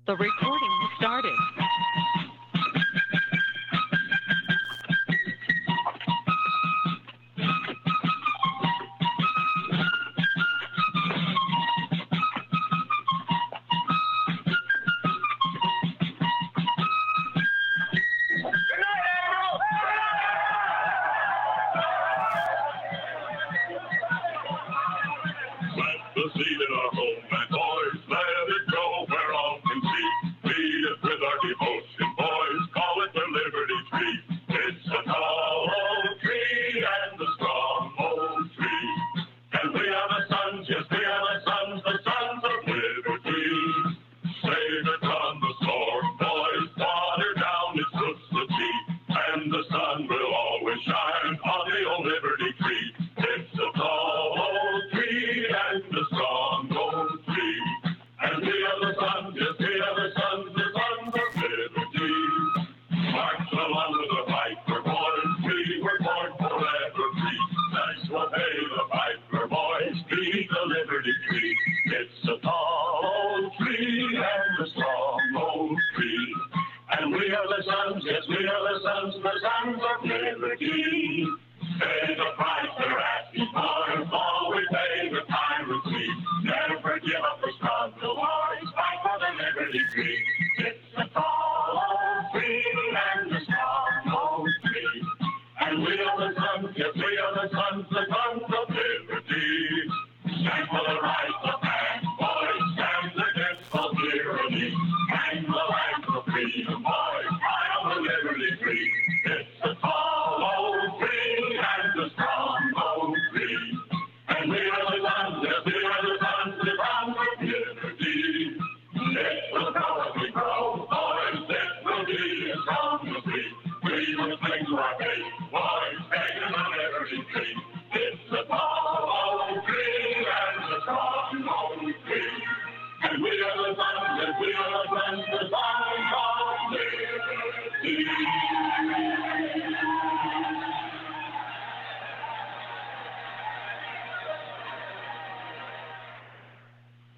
The recording has started.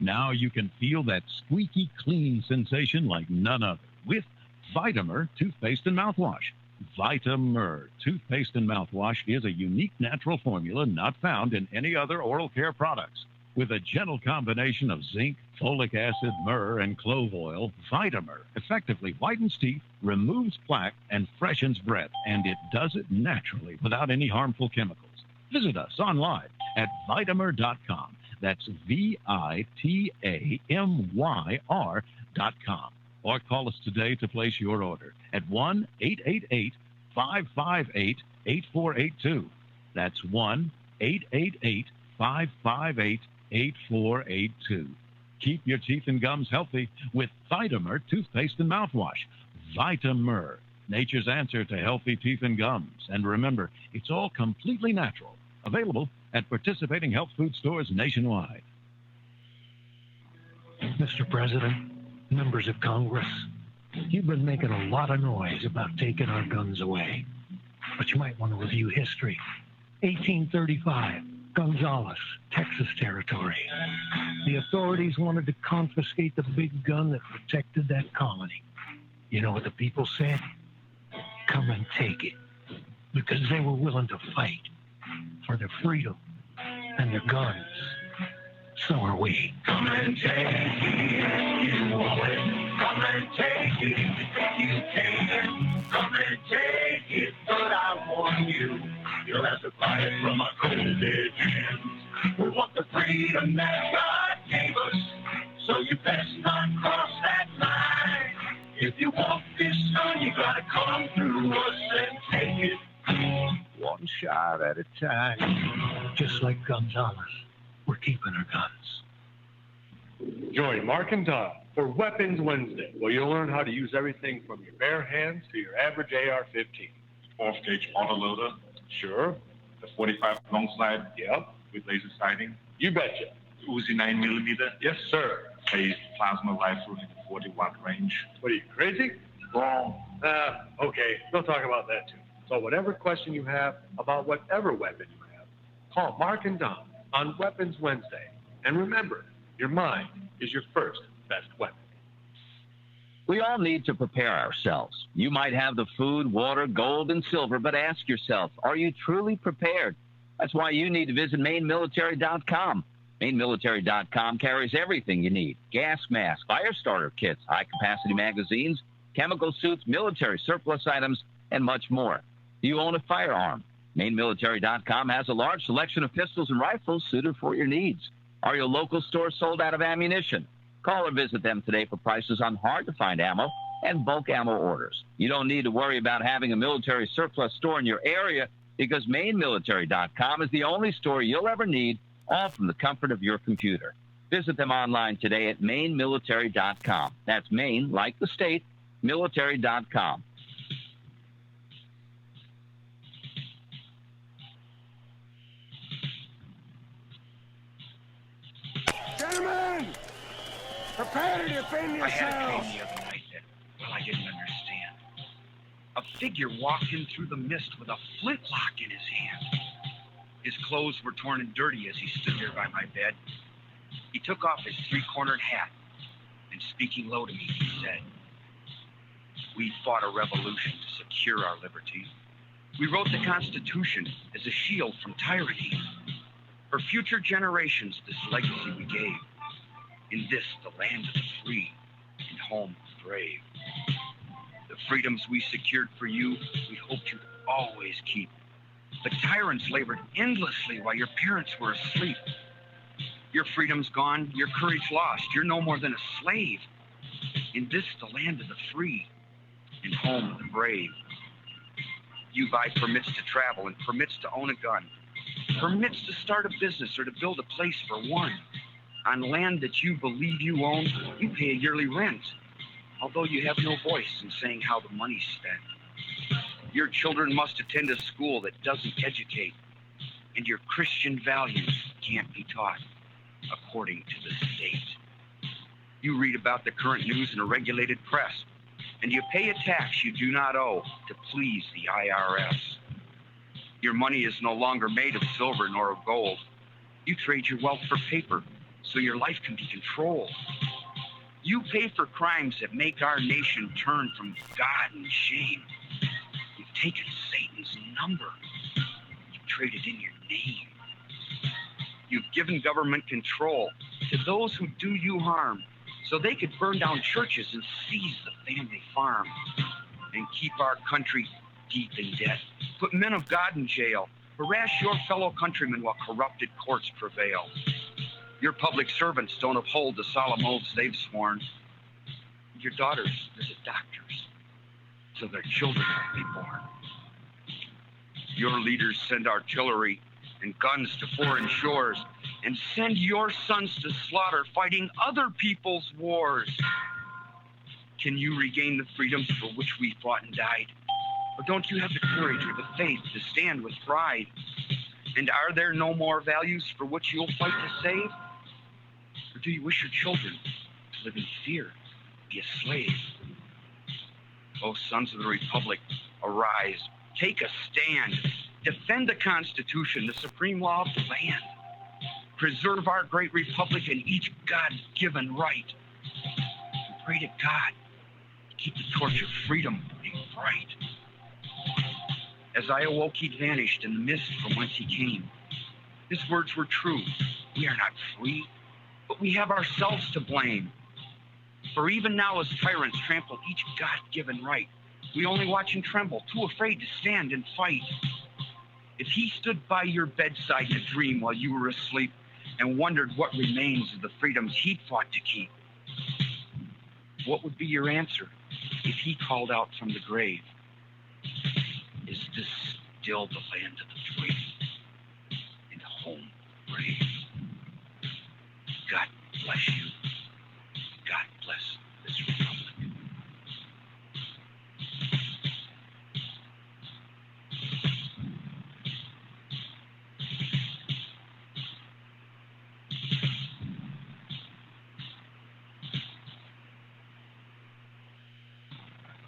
Now you can feel that squeaky clean sensation like none other with Vitamer toothpaste and mouthwash. Vitamer toothpaste and mouthwash is a unique natural formula not found in any other oral care products. With a gentle combination of zinc, folic acid, myrrh, and clove oil, Vitamer effectively whitens teeth, removes plaque, and freshens breath, and it does it naturally without any harmful chemicals. Visit us online at Vitamer.com. That's VITAMYR.com. Or call us today to place your order at 1-888-558-8482. That's 1-888-558-8482. Keep your teeth and gums healthy with Vitamer toothpaste and mouthwash. Vitamer, nature's answer to healthy teeth and gums. And remember, it's all completely natural. Available at participating health food stores nationwide. Mr. President, members of Congress, you've been making a lot of noise about taking our guns away. But you might want to review history. 1835, Gonzales, Texas Territory. The authorities wanted to confiscate the big gun that protected that colony. You know what the people said? Come and take it. Because they were willing to fight for their freedom and their guns. So are we. Come and take it, you want it. Come and take it, you can. Come and take it, but I warn you, you'll have to buy it from a cold dead hand. We want the freedom that God gave us, so you best not cross that line. If you want this gun, you gotta come through us and take it. One shot at a time. Just like Gonzales, we're keeping our guns. Join Mark and Tom for Weapons Wednesday, where you'll learn how to use everything from your bare hands to your average AR-15. 12 gauge autoloader. Sure. The 45 long slide. Yep. With laser sighting. You betcha. The Uzi 9mm. Yes, sir. A plasma rifle in the 40-watt range. What are you, crazy? Wrong. Okay. We'll talk about that too. So whatever question you have about whatever weapon you have, call Mark and Don on Weapons Wednesday. And remember, your mind is your first best weapon. We all need to prepare ourselves. You might have the food, water, gold, and silver, but ask yourself, are you truly prepared? That's why you need to visit MaineMilitary.com. MaineMilitary.com carries everything you need. Gas masks, fire starter kits, high-capacity magazines, chemical suits, military surplus items, and much more. Do you own a firearm? MaineMilitary.com has a large selection of pistols and rifles suited for your needs. Are your local stores sold out of ammunition? Call or visit them today for prices on hard-to-find ammo and bulk ammo orders. You don't need to worry about having a military surplus store in your area because MaineMilitary.com is the only store you'll ever need, all from the comfort of your computer. Visit them online today at MaineMilitary.com. That's Maine, like the state, military.com. Gentlemen! Prepare to defend I had a yourselves! dream the other night that, well, I didn't understand. A figure walked in through the mist with a flintlock in his hand. His clothes were torn and dirty as he stood there by my bed. He took off his three-cornered hat, and speaking low to me, he said, "We fought a revolution to secure our liberty. We wrote the Constitution as a shield from tyranny. For future generations, this legacy we gave. In this, the land of the free and home of the brave. The freedoms we secured for you, we hoped you'd always keep. The tyrants labored endlessly while your parents were asleep. Your freedom's gone, your courage lost. You're no more than a slave. In this, the land of the free and home of the brave. You buy permits to travel and permits to own a gun. Permits to start a business or to build a place for one. On land that you believe you own, you pay a yearly rent, although you have no voice in saying how the money's spent. Your children must attend a school that doesn't educate, and your Christian values can't be taught according to the state. You read about the current news in a regulated press, and you pay a tax you do not owe to please the IRS. Your money is no longer made of silver nor of gold. You trade your wealth for paper so your life can be controlled. You pay for crimes that make our nation turn from God and shame. You've taken Satan's number. You've traded in your name. You've given government control to those who do you harm so they could burn down churches and seize the family farm and keep our country deep in debt. Put men of God in jail. Harass your fellow countrymen while corrupted courts prevail. Your public servants don't uphold the solemn oaths they've sworn. Your daughters visit doctors so their children will be born. Your leaders send artillery and guns to foreign shores and send your sons to slaughter fighting other people's wars. Can you regain the freedoms for which we fought and died? Or don't you have the courage or the faith to stand with pride? And are there no more values for which you'll fight to save? Or do you wish your children to live in fear, be a slave? O sons of the Republic, arise, take a stand, defend the Constitution, the supreme law of the land. Preserve our great republic and each God-given right. And pray to God to keep the torch of freedom burning bright. As I awoke, he'd vanished in the mist from whence he came. His words were true. We are not free, but we have ourselves to blame. For even now, as tyrants trample each God-given right, we only watch and tremble, too afraid to stand and fight. If he stood by your bedside in a dream while you were asleep and wondered what remains of the freedoms he'd fought to keep, what would be your answer if he called out from the grave? Is this still the land of the free and home of the brave? God bless you. God bless this republic.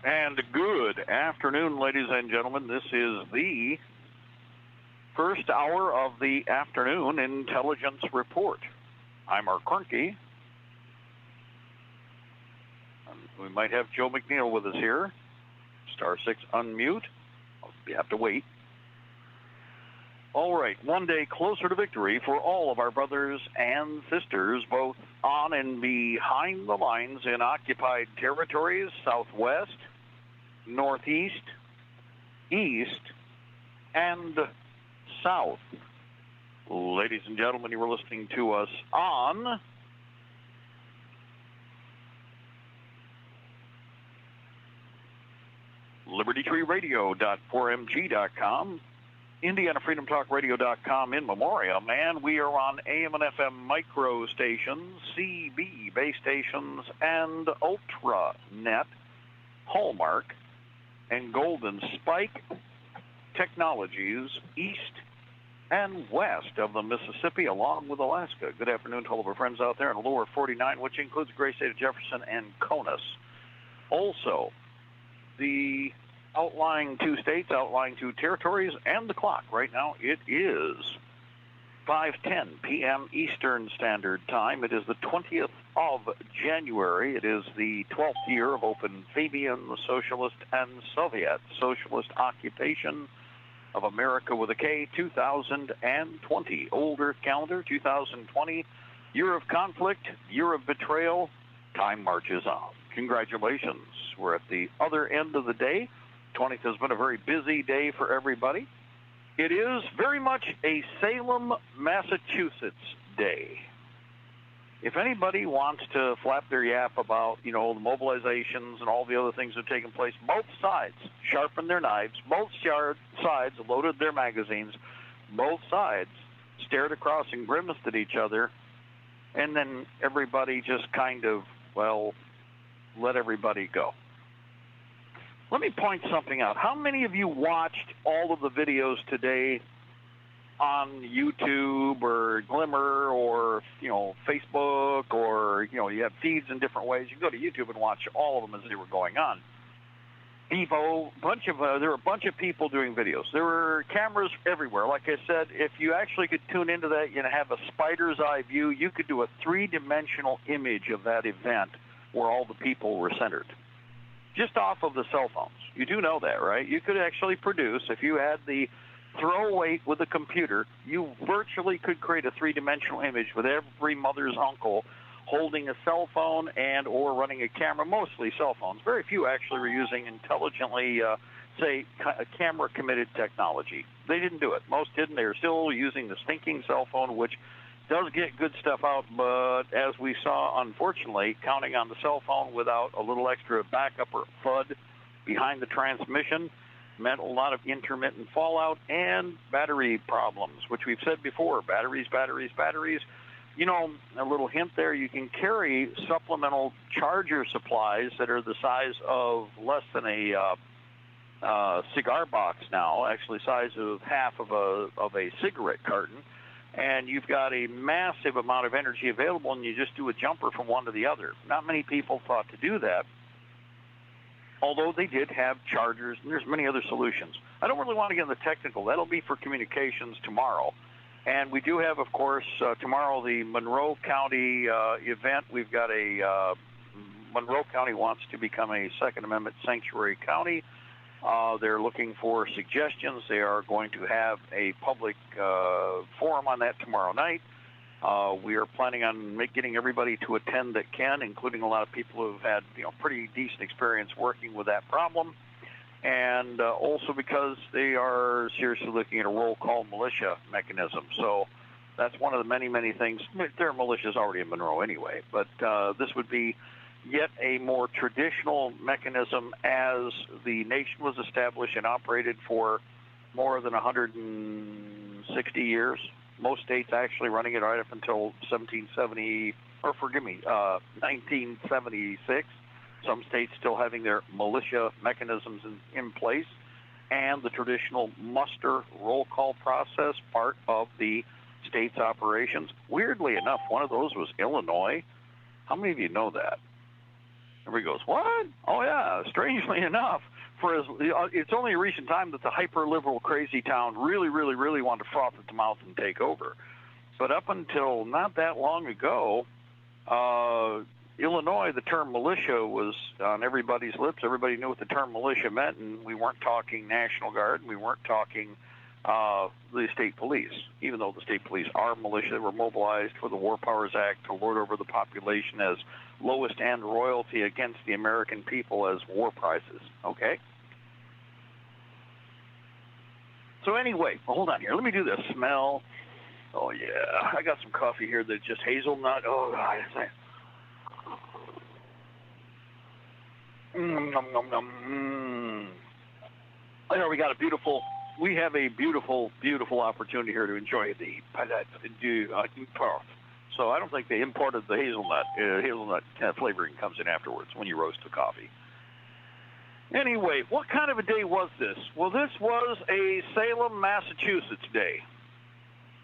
And good afternoon, ladies and gentlemen. This is the first hour of the afternoon intelligence report. I'm Mark Kornke. We might have Joe McNeil with us here. Star 6 unmute. You have to wait. All right, one day closer to victory for all of our brothers and sisters, both on and behind the lines in occupied territories, Southwest, Northeast, East, and South. Ladies and gentlemen, you were listening to us on LibertyTreeRadio.4MG.com, IndianaFreedomTalkRadio.com in memoriam, and we are on AM and FM micro stations, CB base stations, and UltraNet, Hallmark, and Golden Spike Technologies east and west of the Mississippi, along with Alaska. Good afternoon to all of our friends out there in lower 49, which includes the great state of Jefferson and Conus. Also, the outlying 2 states, outlying 2 territories, and the clock. Right now, it is 5:10 p.m. Eastern Standard Time. It is the 20th of January. It is the 12th year of Open Fabian, the Socialist and Soviet Socialist Occupation of America with a K, 2020. Older calendar, 2020. Year of conflict, year of betrayal. Time marches on. Congratulations. We're at the other end of the day. 20th has been a very busy day for everybody. It is very much a Salem, Massachusetts day. If anybody wants to flap their yap about, the mobilizations and all the other things that are taking place, both sides sharpened their knives, both sides loaded their magazines, both sides stared across and grimaced at each other, and then everybody just kind of, let everybody go. Let me point something out. How many of you watched all of the videos today on YouTube or Glimmer or, Facebook or, you have feeds in different ways? You can go to YouTube and watch all of them as they were going on. Evo, there were a bunch of people doing videos. There were cameras everywhere. Like I said, if you actually could tune into that and have a spider's eye view, you could do a 3-dimensional image of that event where all the people were centered, just off of the cell phones. You do know that, right? You could actually produce, if you had the throw weight with a computer, you virtually could create a 3-dimensional image with every mother's uncle holding a cell phone and or running a camera, mostly cell phones. Very few actually were using intelligently, camera-committed technology. They didn't do it. Most didn't. They were still using the stinking cell phone, which does get good stuff out, but as we saw, unfortunately, counting on the cell phone without a little extra backup or FUD behind the transmission meant a lot of intermittent fallout and battery problems, which we've said before. Batteries. A little hint there, you can carry supplemental charger supplies that are the size of less than a cigar box now, actually size of half of a cigarette carton. And you've got a massive amount of energy available, and you just do a jumper from one to the other. Not many people thought to do that, although they did have chargers, and there's many other solutions. I don't really want to get into the technical. That'll be for communications tomorrow. And we do have, of course, tomorrow the Monroe County event. We've got Monroe County wants to become a Second Amendment sanctuary county. They're looking for suggestions. They are going to have a public forum on that tomorrow night. We are planning on getting everybody to attend that can, including a lot of people who have had pretty decent experience working with that problem. And also because they are seriously looking at a roll call militia mechanism. So that's one of the many, many things. There are militias already in Monroe anyway, but this would be yet a more traditional mechanism as the nation was established and operated for more than 160 years. Most states actually running it right up until 1976. Some states still having their militia mechanisms in place, and the traditional muster roll call process part of the state's operations. Weirdly enough, one of those was Illinois. How many of you know that? Everybody goes, what? Oh, yeah, strangely enough, it's only a recent time that the hyper-liberal crazy town really, really, really wanted to froth at the mouth and take over. But up until not that long ago, Illinois, the term militia was on everybody's lips. Everybody knew what the term militia meant, and we weren't talking National Guard, and we weren't talking the state police, even though the state police are militia. They were mobilized for the War Powers Act to lord over the population as lowest end royalty against the American people as war prizes, okay? So anyway, hold on here. Let me do this. Smell. Oh, yeah. I got some coffee here that's just hazelnut. Oh, God. Nom, nom, nom. There we got we have a beautiful, beautiful opportunity here to enjoy the palette du Perth. So I don't think they imported the hazelnut. Hazelnut flavoring comes in afterwards when you roast the coffee. Anyway, what kind of a day was this? Well, this was a Salem, Massachusetts day.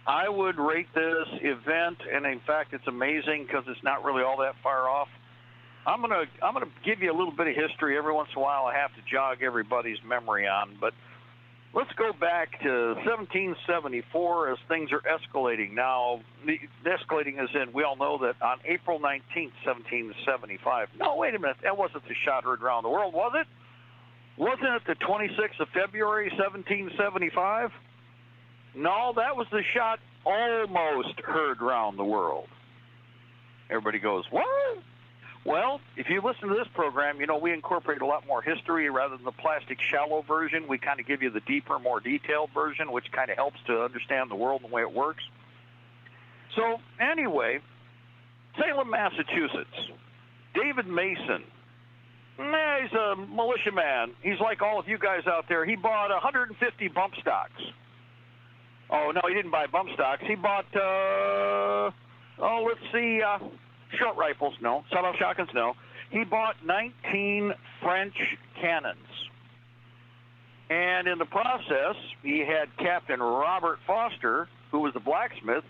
I would rate this event, and in fact, it's amazing because it's not really all that far off. I'm gonna give you a little bit of history. Every once in a while, I have to jog everybody's memory on, but let's go back to 1774 as things are escalating. Now, escalating is in, we all know that on April 19th, 1775. No, wait a minute. That wasn't the shot heard around the world, was it? Wasn't it the 26th of February, 1775? No, that was the shot almost heard around the world. Everybody goes, what? Well, if you listen to this program, you know we incorporate a lot more history rather than the plastic shallow version. We kind of give you the deeper, more detailed version, which kind of helps to understand the world and the way it works. So anyway, Salem, Massachusetts, David Mason. He's a militiaman. He's like all of you guys out there. He bought 150 bump stocks. Oh, no, he didn't buy bump stocks. He bought, short rifles, no. Sawed-off shotguns, no. He bought 19 French cannons. And in the process, he had Captain Robert Foster, who was the blacksmith,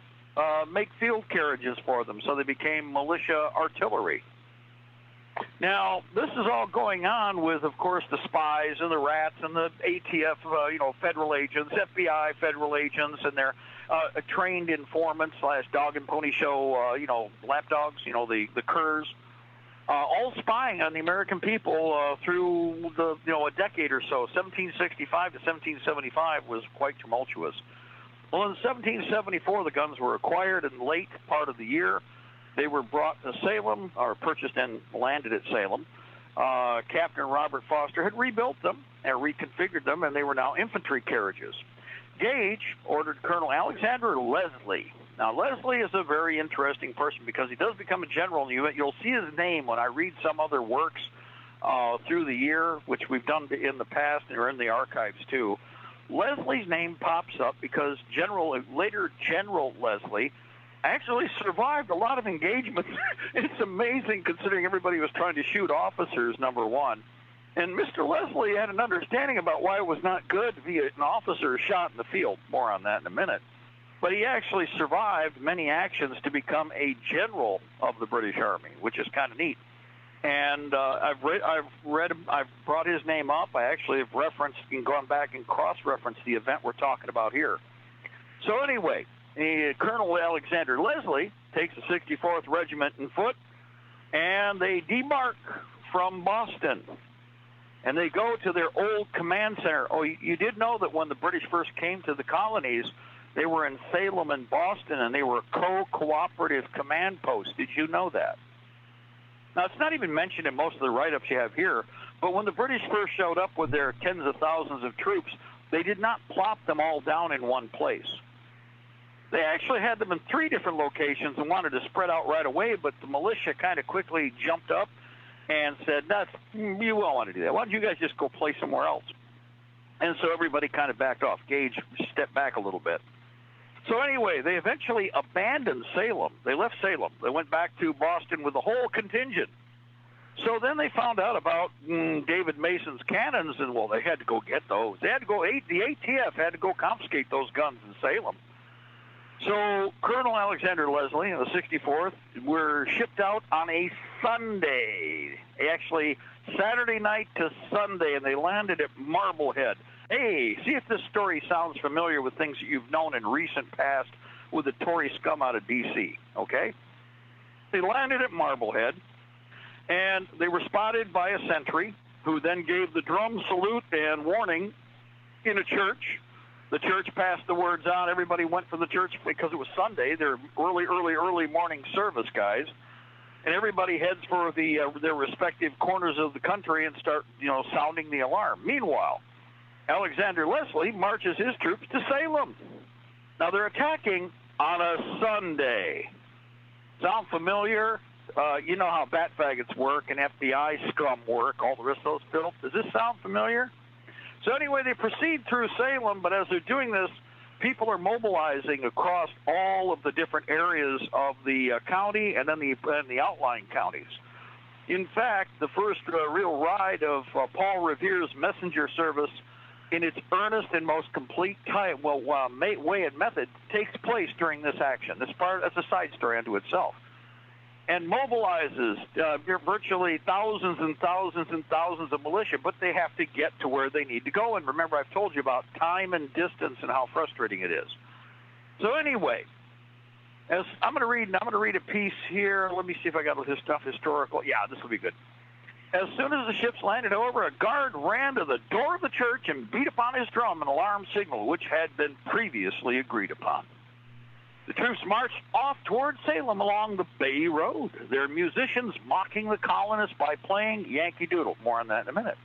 make field carriages for them, so they became militia artillery. Now, this is all going on with, of course, the spies and the rats and the ATF, federal agents, FBI federal agents, and their trained informants / dog and pony show, lapdogs, the curs, all spying on the American people through a decade or so. 1765 to 1775 was quite tumultuous. Well, in 1774, the guns were acquired in the late part of the year. They were brought to Salem, or purchased and landed at Salem. Captain Robert Foster had rebuilt them and reconfigured them, and they were now infantry carriages. Gage ordered Colonel Alexander Leslie. Now, Leslie is a very interesting person because he does become a general. You'll see his name when I read some other works through the year, which we've done in the past and are in the archives too. Leslie's name pops up because later General Leslie actually survived a lot of engagements. It's amazing considering everybody was trying to shoot officers, number one. And Mr. Leslie had an understanding about why it was not good to be an officer shot in the field. More on that in a minute. But he actually survived many actions to become a general of the British Army, which is kind of neat. And I've brought his name up. I actually have referenced and gone back and cross-referenced the event we're talking about here. So anyway, Colonel Alexander Leslie takes the 64th Regiment in foot, and they debark from Boston. And they go to their old command center. Oh, you did know that when the British first came to the colonies, they were in Salem and Boston, and they were cooperative command posts. Did you know that? Now, it's not even mentioned in most of the write-ups you have here, but when the British first showed up with their tens of thousands of troops, they did not plop them all down in one place. They actually had them in 3 different locations and wanted to spread out right away, but the militia kind of quickly jumped up and said, you won't want to do that. Why don't you guys just go play somewhere else? And so everybody kind of backed off. Gage stepped back a little bit. So anyway, they eventually abandoned Salem. They left Salem. They went back to Boston with the whole contingent. So then they found out about David Mason's cannons, and, well, they had to go get those. They had to go, the ATF had to go confiscate those guns in Salem. So Colonel Alexander Leslie and the 64th were shipped out on a Sunday, actually Saturday night to Sunday, and they landed at Marblehead. Hey, see if this story sounds familiar with things that you've known in recent past with the Tory scum out of D.C., okay? They landed at Marblehead, And they were spotted by a sentry, who then gave the drum salute and warning in a church. The church passed the words out. Everybody went for the church because it was Sunday. They're early morning service guys. And everybody heads for their respective corners of the country and start, sounding the alarm. Meanwhile, Alexander Leslie marches his troops to Salem. Now, they're attacking on a Sunday. Sound familiar? You know how bat faggots work and FBI scum work, all the rest of those filth. Does this sound familiar? So anyway, they proceed through Salem, but as they're doing this, people are mobilizing across all of the different areas of the county and then the outlying counties. In fact, the first real ride of Paul Revere's messenger service in its earnest and most complete way and method takes place during this action. That's a side story unto itself. And mobilizes virtually thousands and thousands and thousands of militia, but they have to get to where they need to go. And remember, I've told you about time and distance and how frustrating it is. So anyway, as I'm going to read a piece here. Let me see if I got this stuff historical. Yeah, this will be good. As soon as the ships landed over, a guard ran to the door of the church and beat upon his drum an alarm signal, which had been previously agreed upon. The troops marched off toward Salem along the Bay Road, their musicians mocking the colonists by playing Yankee Doodle. More on that in a minute.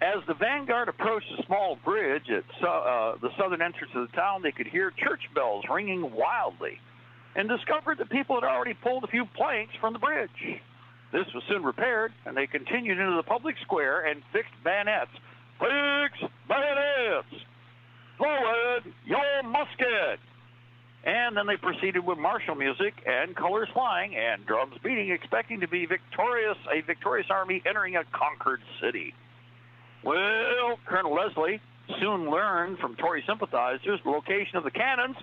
As the vanguard approached a small bridge at the southern entrance of the town, they could hear church bells ringing wildly and discovered that people had already pulled a few planks from the bridge. This was soon repaired, and they continued into the public square and fixed bayonets. Fix bayonets! Forward your musket! And then they proceeded with martial music and colors flying and drums beating, expecting to be a victorious army entering a conquered city. Well, Colonel Leslie soon learned from Tory sympathizers the location of the cannons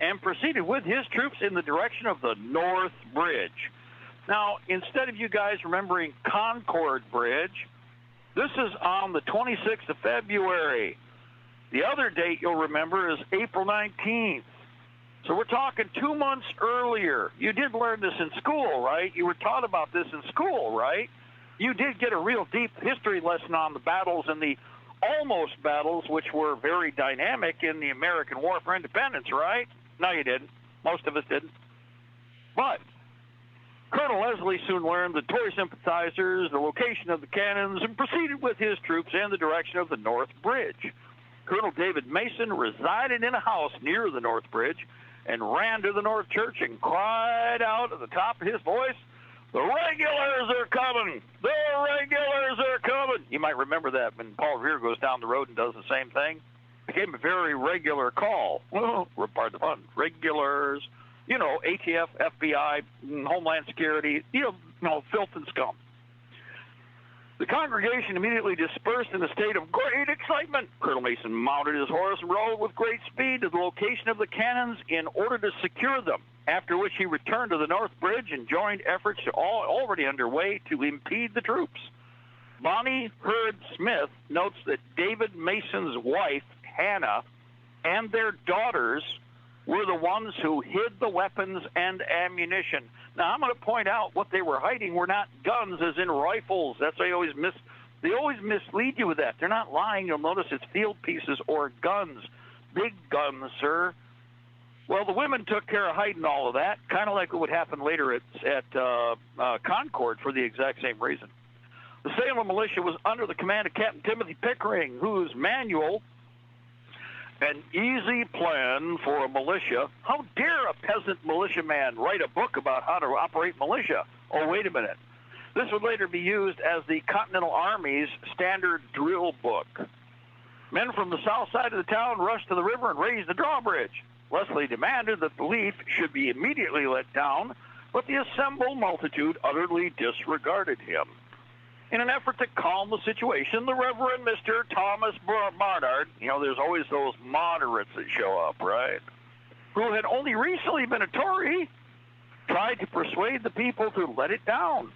and proceeded with his troops in the direction of the North Bridge. Now, instead of you guys remembering Concord Bridge, this is on the 26th of February. The other date you'll remember is April 19th. So we're talking 2 months earlier. You did learn this in school, right? You were taught about this in school, right? You did get a real deep history lesson on the battles and the almost battles, which were very dynamic in the American War for Independence, right? No, you didn't. Most of us didn't. But Colonel Leslie soon learned the Tory sympathizers, the location of the cannons, and proceeded with his troops in the direction of the North Bridge. Colonel David Mason resided in a house near the North Bridge and ran to the North Church and cried out at the top of his voice, "The regulars are coming! The regulars are coming!" You might remember that when Paul Revere goes down the road and does the same thing. It became a very regular call. Oh, we're part of the fun. Regulars, ATF, FBI, Homeland Security, filth and scum. The congregation immediately dispersed in a state of great excitement. Colonel Mason mounted his horse and rode with great speed to the location of the cannons in order to secure them, after which he returned to the North Bridge and joined efforts already underway to impede the troops. Bonnie Hurd Smith notes that David Mason's wife, Hannah, and their daughters were the ones who hid the weapons and ammunition. Now, I'm going to point out what they were hiding were not guns, as in rifles. That's why they always mislead you with that. They're not lying. You'll notice it's field pieces or guns. Big guns, sir. Well, the women took care of hiding all of that, kind of like what would happen later at Concord for the exact same reason. The Salem militia was under the command of Captain Timothy Pickering, whose manual, An Easy Plan for a Militia. How dare a peasant militiaman write a book about how to operate militia? Oh, wait a minute. This would later be used as the Continental Army's standard drill book. Men from the south side of the town rushed to the river and raised the drawbridge. Leslie demanded that the leaf should be immediately let down, but the assembled multitude utterly disregarded him. In an effort to calm the situation, the Reverend Mr. Thomas Barnard, there's always those moderates that show up, right, who had only recently been a Tory, tried to persuade the people to let it down.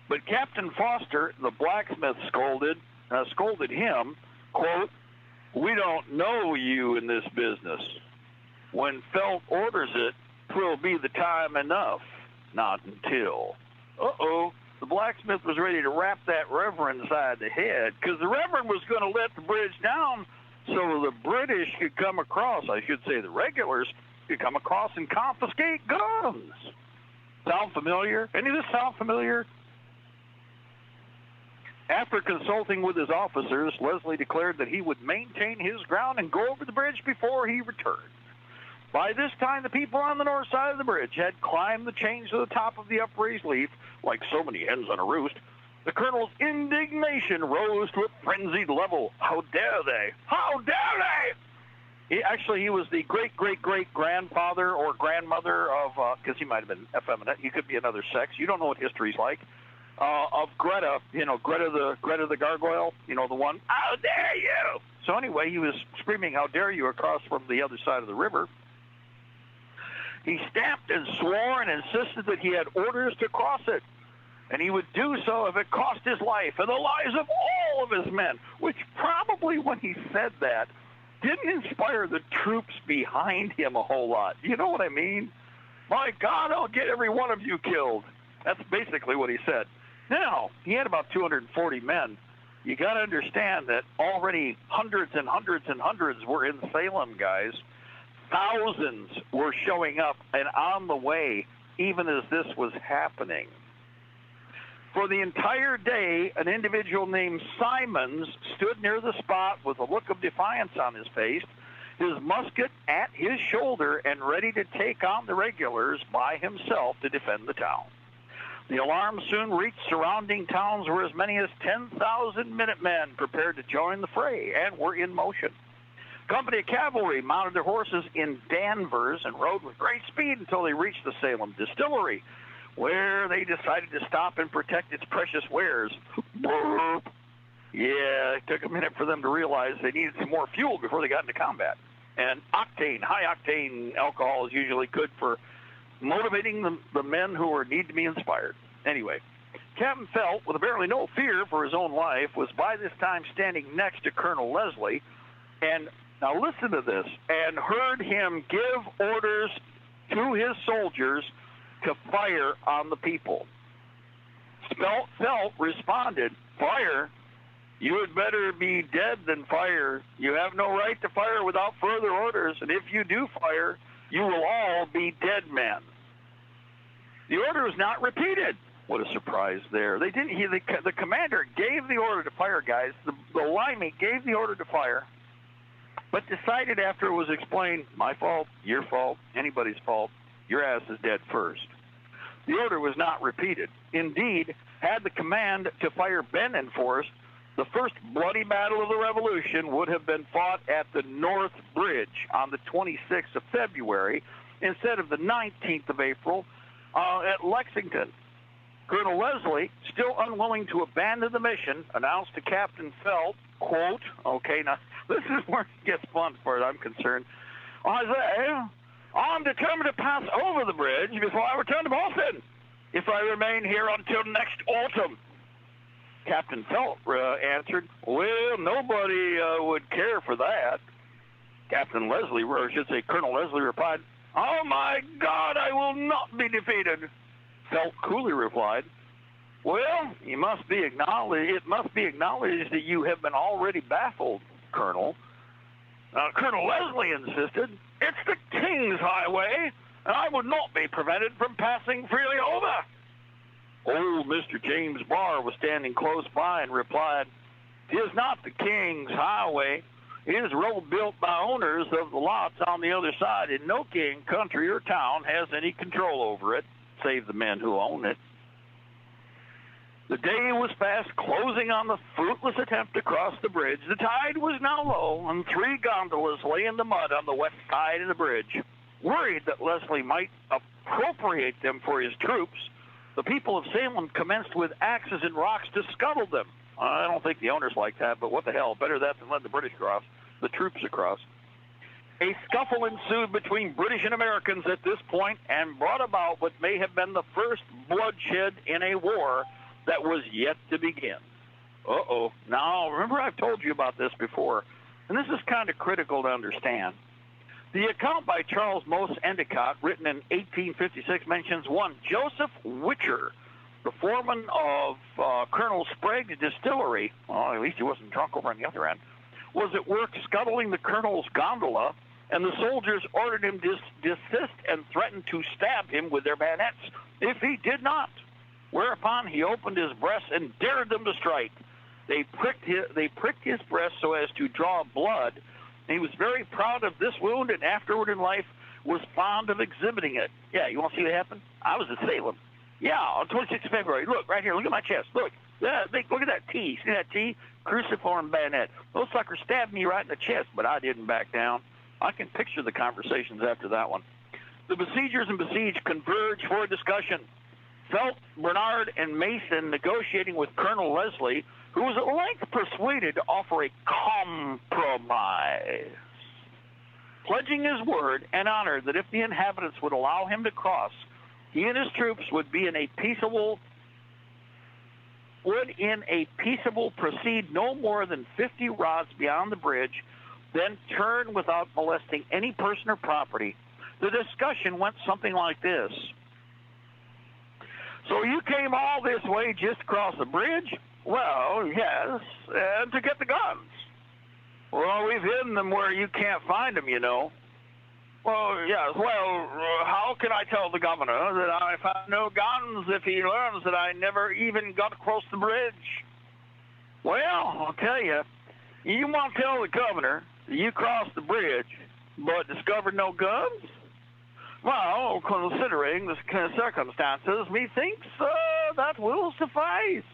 But Captain Foster, the blacksmith, scolded him, quote, "We don't know you in this business. When Felt orders it, 'twill be the time enough, not until." Uh-oh. the blacksmith was ready to rap that reverend side the head, because the reverend was going to let the bridge down so the British could come across, I should say the regulars, could come across and confiscate guns. Sound familiar? Any of this sound familiar? After consulting with his officers, Leslie declared that he would maintain his ground and go over the bridge before he returned. By this time, the people on the north side of the bridge had climbed the chains to the top of the upraised leaf, like so many hens on a roost. The colonel's indignation rose to a frenzied level. How dare they? How dare they? He was the great-great-great-grandfather or grandmother of, because he might have been effeminate. He could be another sex. You don't know what history's like. Of Greta, Greta the gargoyle, the one, how dare you? So anyway, he was screaming, how dare you, across from the other side of the river. He stamped and swore and insisted that he had orders to cross it, and he would do so if it cost his life and the lives of all of his men, which probably, when he said that, didn't inspire the troops behind him a whole lot. You know what I mean? My God, I'll get every one of you killed. That's basically what he said. Now, he had about 240 men. You got to understand that already hundreds and hundreds and hundreds were in Salem, guys. Thousands were showing up and on the way, even as this was happening. For the entire day, an individual named Simons stood near the spot with a look of defiance on his face, his musket at his shoulder, and ready to take on the regulars by himself to defend the town. The alarm soon reached surrounding towns where as many as 10,000 Minutemen prepared to join the fray and were in motion. Company of cavalry mounted their horses in Danvers and rode with great speed until they reached the Salem distillery, where they decided to stop and protect its precious wares. Burp. Yeah, it took a minute for them to realize they needed some more fuel before they got into combat. And high-octane alcohol is usually good for motivating the men who need to be inspired. Anyway, Captain Felt, with apparently no fear for his own life, was by this time standing next to Colonel Leslie, and now listen to this, and heard him give orders to his soldiers to fire on the people. Felt responded, fire? You had better be dead than fire. You have no right to fire without further orders, and if you do fire, you will all be dead men. The order was not repeated. What a surprise there. They didn't. The commander gave the order to fire, guys. The limey gave the order to fire, but decided after it was explained, my fault, your fault, anybody's fault, your ass is dead first. The order was not repeated. Indeed, had the command to fire been enforced, the first bloody battle of the Revolution would have been fought at the North Bridge on the 26th of February instead of the 19th of April at Lexington. Colonel Leslie, still unwilling to abandon the mission, announced to Captain Felt, quote, okay, now this is where it gets fun as far as I'm concerned, I'm determined to pass over the bridge before I return to Boston, if I remain here until next autumn. Captain Felt answered, well, nobody would care for that. Captain Leslie, or I should say Colonel Leslie, replied, oh my God, I will not be defeated. Felt coolly replied, well, it must be acknowledged that you have been already baffled, Colonel. Colonel Leslie insisted, it's the King's highway, and I would not be prevented from passing freely over. Old Mr. James Barr was standing close by and replied, "'Tis not the King's highway. It is a road built by owners of the lots on the other side, and no king, country, or town has any control over it, save the men who own it." The day was fast closing on the fruitless attempt to cross the bridge. The tide was now low, and 3 gondolas lay in the mud on the west side of the bridge. Worried that Leslie might appropriate them for his troops, the people of Salem commenced with axes and rocks to scuttle them. I don't think the owners like that, but what the hell? Better that than let the British cross, the troops across. A scuffle ensued between British and Americans at this point and brought about what may have been the first bloodshed in a war that was yet to begin. Uh-oh. Now, remember I've told you about this before, and this is kind of critical to understand. The account by Charles Mose Endicott, written in 1856, mentions one Joseph Witcher, the foreman of Colonel Sprague's distillery, well, at least he wasn't drunk over on the other end, was at work scuttling the colonel's gondola, and the soldiers ordered him to desist and threatened to stab him with their bayonets if he did not. Whereupon he opened his breast and dared them to strike. They pricked his breast so as to draw blood. He was very proud of this wound, and afterward in life was fond of exhibiting it. Yeah, you want to see what happened? I was at Salem. Yeah, on 26th of February. Look, right here. Look at my chest. Look. Yeah, look at that T. See that T? Cruciform bayonet. Those suckers stabbed me right in the chest, but I didn't back down. I can picture the conversations after that one. The besiegers and besieged converged for a discussion. Felt, Bernard, and Mason negotiating with Colonel Leslie, who was at length persuaded to offer a compromise. Pledging his word and honor that if the inhabitants would allow him to cross, he and his troops would in a peaceable proceed no more than 50 rods beyond the bridge, then turn without molesting any person or property. The discussion went something like this. So you came all this way just to cross the bridge? Well, yes, and to get the guns. Well, we've hidden them where you can't find them, you know. Well, yes, well, how can I tell the governor that I found no guns if he learns that I never even got across the bridge? Well, I'll tell you, you want to tell the governor that you crossed the bridge but discovered no guns? Well, considering the circumstances, methinks that will suffice.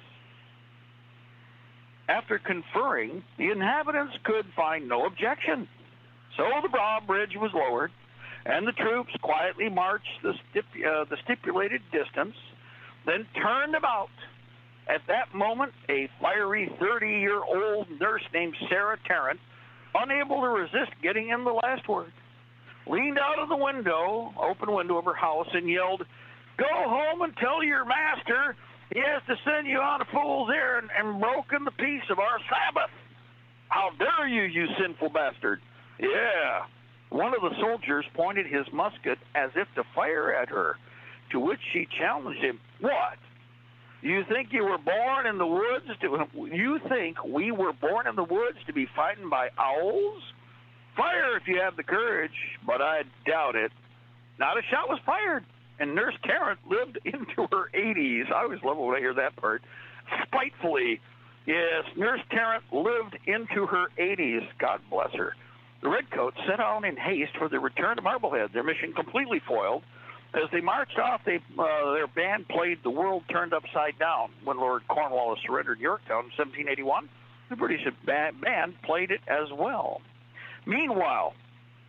After conferring, the inhabitants could find no objection. So the drawbridge was lowered, and the troops quietly marched the stipulated distance, then turned about. At that moment, a fiery 30-year-old nurse named Sarah Tarrant, unable to resist getting in the last word, leaned out of the open window of her house, and yelled, "Go home and tell your master he has to send you on a fool's errand and broken the peace of our Sabbath. How dare you, you sinful bastard!" Yeah. One of the soldiers pointed his musket as if to fire at her, to which she challenged him. What? You think you were born in the woods you think we were born in the woods to be fighting by owls? Fire if you have the courage, but I doubt it. Not a shot was fired, and Nurse Tarrant lived into her 80s. I always love when I hear that part. Spitefully, yes, Nurse Tarrant lived into her 80s. God bless her. The Redcoats set out in haste for the return to Marblehead, their mission completely foiled. As they marched off, their band played The World Turned Upside Down. When Lord Cornwallis surrendered Yorktown in 1781, the British band played it as well. Meanwhile,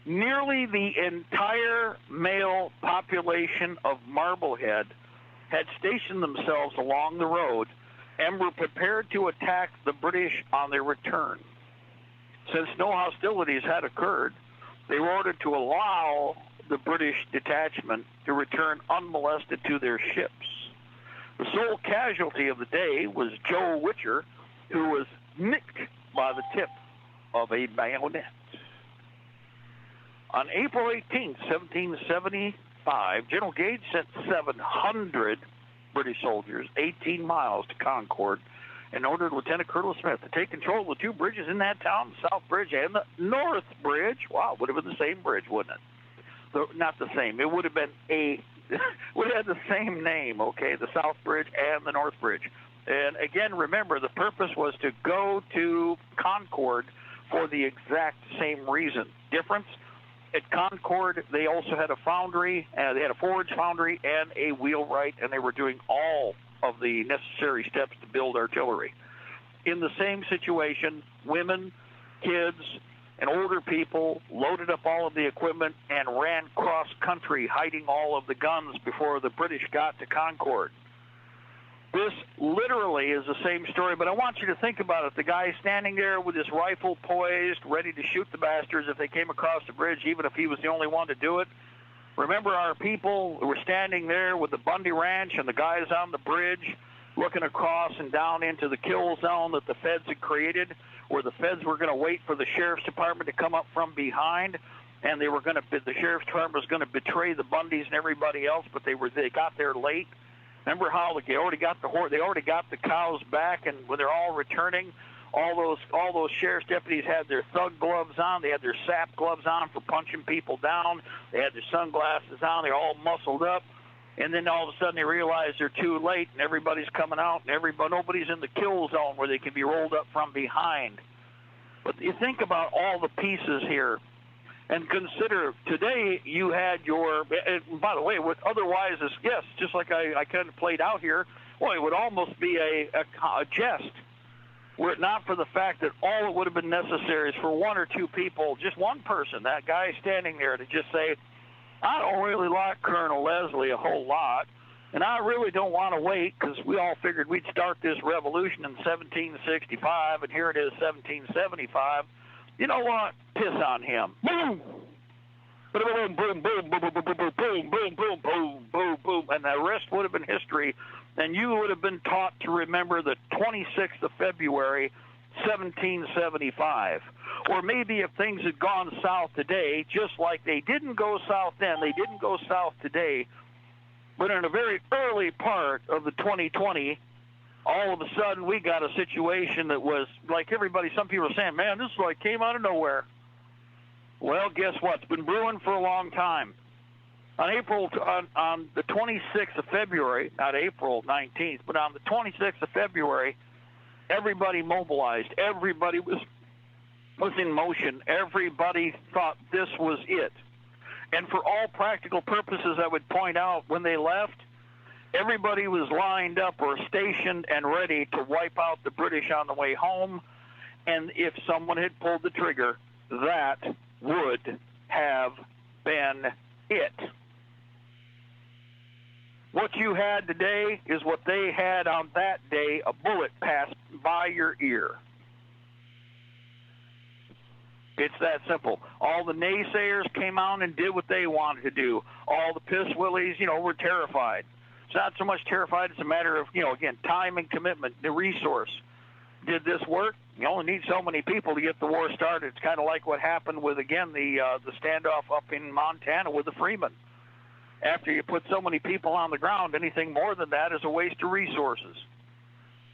nearly the entire male population of Marblehead had stationed themselves along the road and were prepared to attack the British on their return. Since no hostilities had occurred, they were ordered to allow the British detachment to return unmolested to their ships. The sole casualty of the day was Joe Witcher, who was nicked by the tip of a bayonet. On April 18, 1775, General Gage sent 700 British soldiers 18 miles to Concord and ordered Lieutenant Colonel Smith to take control of the two bridges in that town, the South Bridge and the North Bridge. Wow, would have been the same bridge, wouldn't it? Not the same. It would have been would have had the same name, okay, the South Bridge and the North Bridge. And again, remember, the purpose was to go to Concord for the exact same reason. Difference? At Concord, they also had a foundry, they had a forge foundry and a wheelwright, and they were doing all of the necessary steps to build artillery. In the same situation, women, kids, and older people loaded up all of the equipment and ran cross-country, hiding all of the guns before the British got to Concord. This literally is the same story, but I want you to think about it. The guy standing there with his rifle poised, ready to shoot the bastards if they came across the bridge, even if he was the only one to do it. Remember, our people who were standing there with the Bundy Ranch and the guys on the bridge looking across and down into the kill zone that the feds had created, where the feds were going to wait for the sheriff's department to come up from behind, and the sheriff's department was going to betray the Bundys and everybody else, but they got there late. Remember how they already got the cows back, and when they're all returning, all those sheriff's deputies had their thug gloves on. They had their SAP gloves on for punching people down. They had their sunglasses on. They're all muscled up. And then all of a sudden they realize they're too late, and everybody's coming out, and nobody's in the kill zone where they can be rolled up from behind. But you think about all the pieces here, and consider today you had your. And by the way, what otherwise is just like I kind of played out here. Well, it would almost be a jest, were it not for the fact that all it would have been necessary is for one or two people, just one person, that guy standing there, to just say, I don't really like Colonel Leslie a whole lot, and I really don't want to wait, because we all figured we'd start this revolution in 1765, and here it is, 1775. You know what? Piss on him. Boom! Boom, boom, boom, boom, boom, boom, boom, boom, boom, boom, boom, boom, boom, and the rest would have been history, and you would have been taught to remember the 26th of February, 1775. Or maybe if things had gone south today, just like they didn't go south then, they didn't go south today, but in a very early part of the 2020, all of a sudden we got a situation that was like everybody, some people are saying, man, this is like came out of nowhere. Well, guess what? It's been brewing for a long time. On the 26th of February, not April 19th, but on the 26th of February, everybody mobilized. Everybody was in motion. Everybody thought this was it. And for all practical purposes, I would point out, when they left, everybody was lined up or stationed and ready to wipe out the British on the way home. And if someone had pulled the trigger, that would have been it. What you had today is what they had on that day, a bullet passed by your ear. It's that simple. All the naysayers came out and did what they wanted to do. All the piss willies, were terrified. It's not so much terrified, it's a matter of, again, time and commitment, the resource. Did this work? You only need so many people to get the war started. It's kind of like what happened with, again, the standoff up in Montana with the Freemen. After you put so many people on the ground, anything more than that is a waste of resources.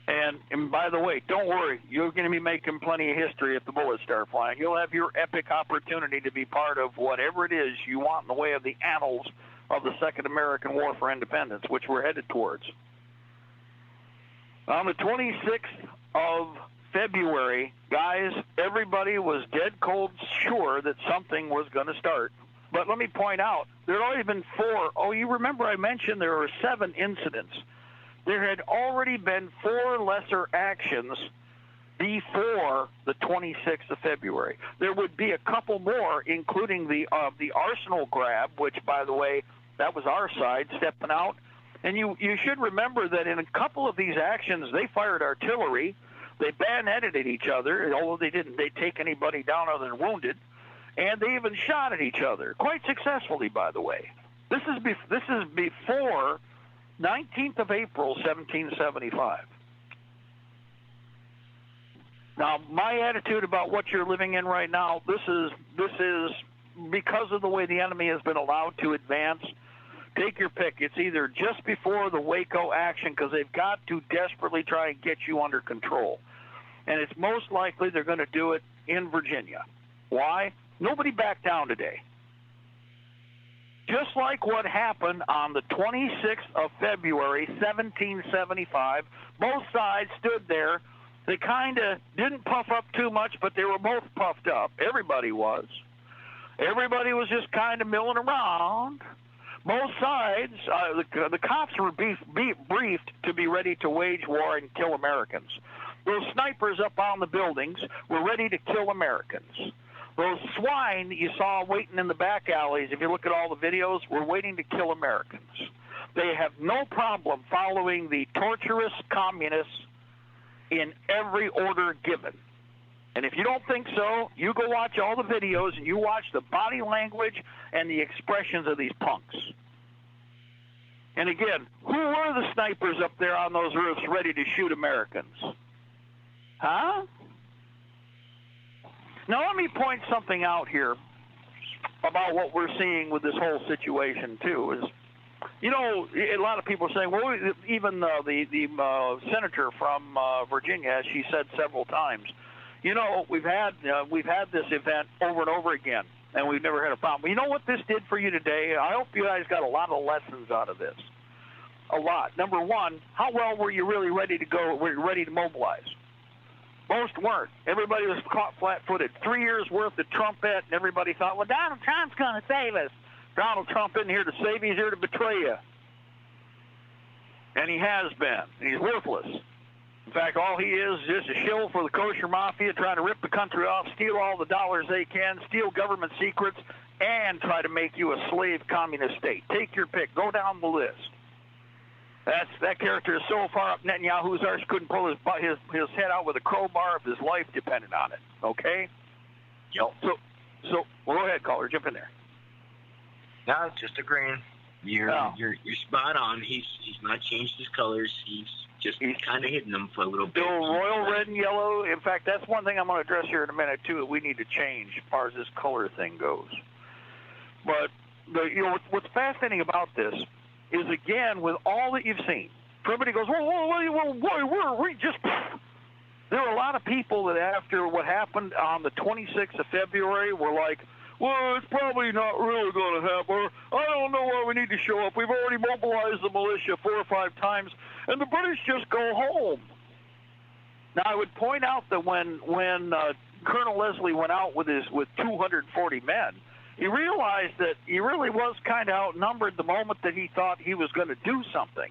And by the way, don't worry, you're going to be making plenty of history if the bullets start flying. You'll have your epic opportunity to be part of whatever it is you want in the way of the annals of the Second American War for Independence, which we're headed towards. On the 26th of February, guys, everybody was dead cold sure that something was going to start. But let me point out, there had already been 4. Oh, you remember I mentioned there were 7 incidents. There had already been 4 lesser actions before the 26th of February. There would be a couple more, including the Arsenal grab, which, by the way, that was our side stepping out. And you should remember that in a couple of these actions, they fired artillery. They bayoneted at each other, although they didn't take anybody down other than wounded. And they even shot at each other, quite successfully, by the way. This is before 19th of April, 1775. Now, my attitude about what you're living in right now, this is because of the way the enemy has been allowed to advance. Take your pick. It's either just before the Waco action, because they've got to desperately try and get you under control. And it's most likely they're going to do it in Virginia. Why? Nobody backed down today. Just like what happened on the 26th of February, 1775, both sides stood there. They kind of didn't puff up too much, but they were both puffed up. Everybody was. Everybody was just kind of milling around. Both sides, the cops were briefed to be ready to wage war and kill Americans. Those snipers up on the buildings were ready to kill Americans. Those swine that you saw waiting in the back alleys, if you look at all the videos, were waiting to kill Americans. They have no problem following the torturous communists in every order given. And if you don't think so, you go watch all the videos and you watch the body language and the expressions of these punks. And again, who were the snipers up there on those roofs ready to shoot Americans? Huh? Now let me point something out here about what we're seeing with this whole situation too. Is You know, a lot of people are saying, well, even the senator from Virginia, as she said several times, you know, we've had this event over and over again, and we've never had a problem. But you know what this did for you today? I hope you guys got a lot of lessons out of this. A lot. Number one, how well were you really ready to go? Were you ready to mobilize? Most weren't. Everybody was caught flat-footed. 3 years worth of trumpet, and everybody thought, well, Donald Trump's going to save us. Donald Trump isn't here to save you. He's here to betray you. And he has been. He's worthless. In fact, all he is just a shill for the kosher mafia, trying to rip the country off, steal all the dollars they can, steal government secrets, and try to make you a slave communist state. Take your pick. Go down the list. That character is so far up Netanyahu's arse couldn't pull his head out with a crowbar if his life depended on it. Okay? Yep. So well, go ahead, caller. Jump in there. No, just agreeing. You're spot on. He's not changed his colors. He's just kind of hidden them for a little bit. Still royal red and yellow. In fact, that's one thing I'm going to address here in a minute too. That we need to change as far as this color thing goes. But what's fascinating about this is, again, with all that you've seen, everybody goes, there were a lot of people that after what happened on the 26th of February were like, well, it's probably not really going to happen. I don't know why we need to show up. We've already mobilized the militia 4 or 5 times, and the British just go home. Now, I would point out that when Colonel Leslie went out with 240 men, he realized that he really was kind of outnumbered the moment that he thought he was going to do something.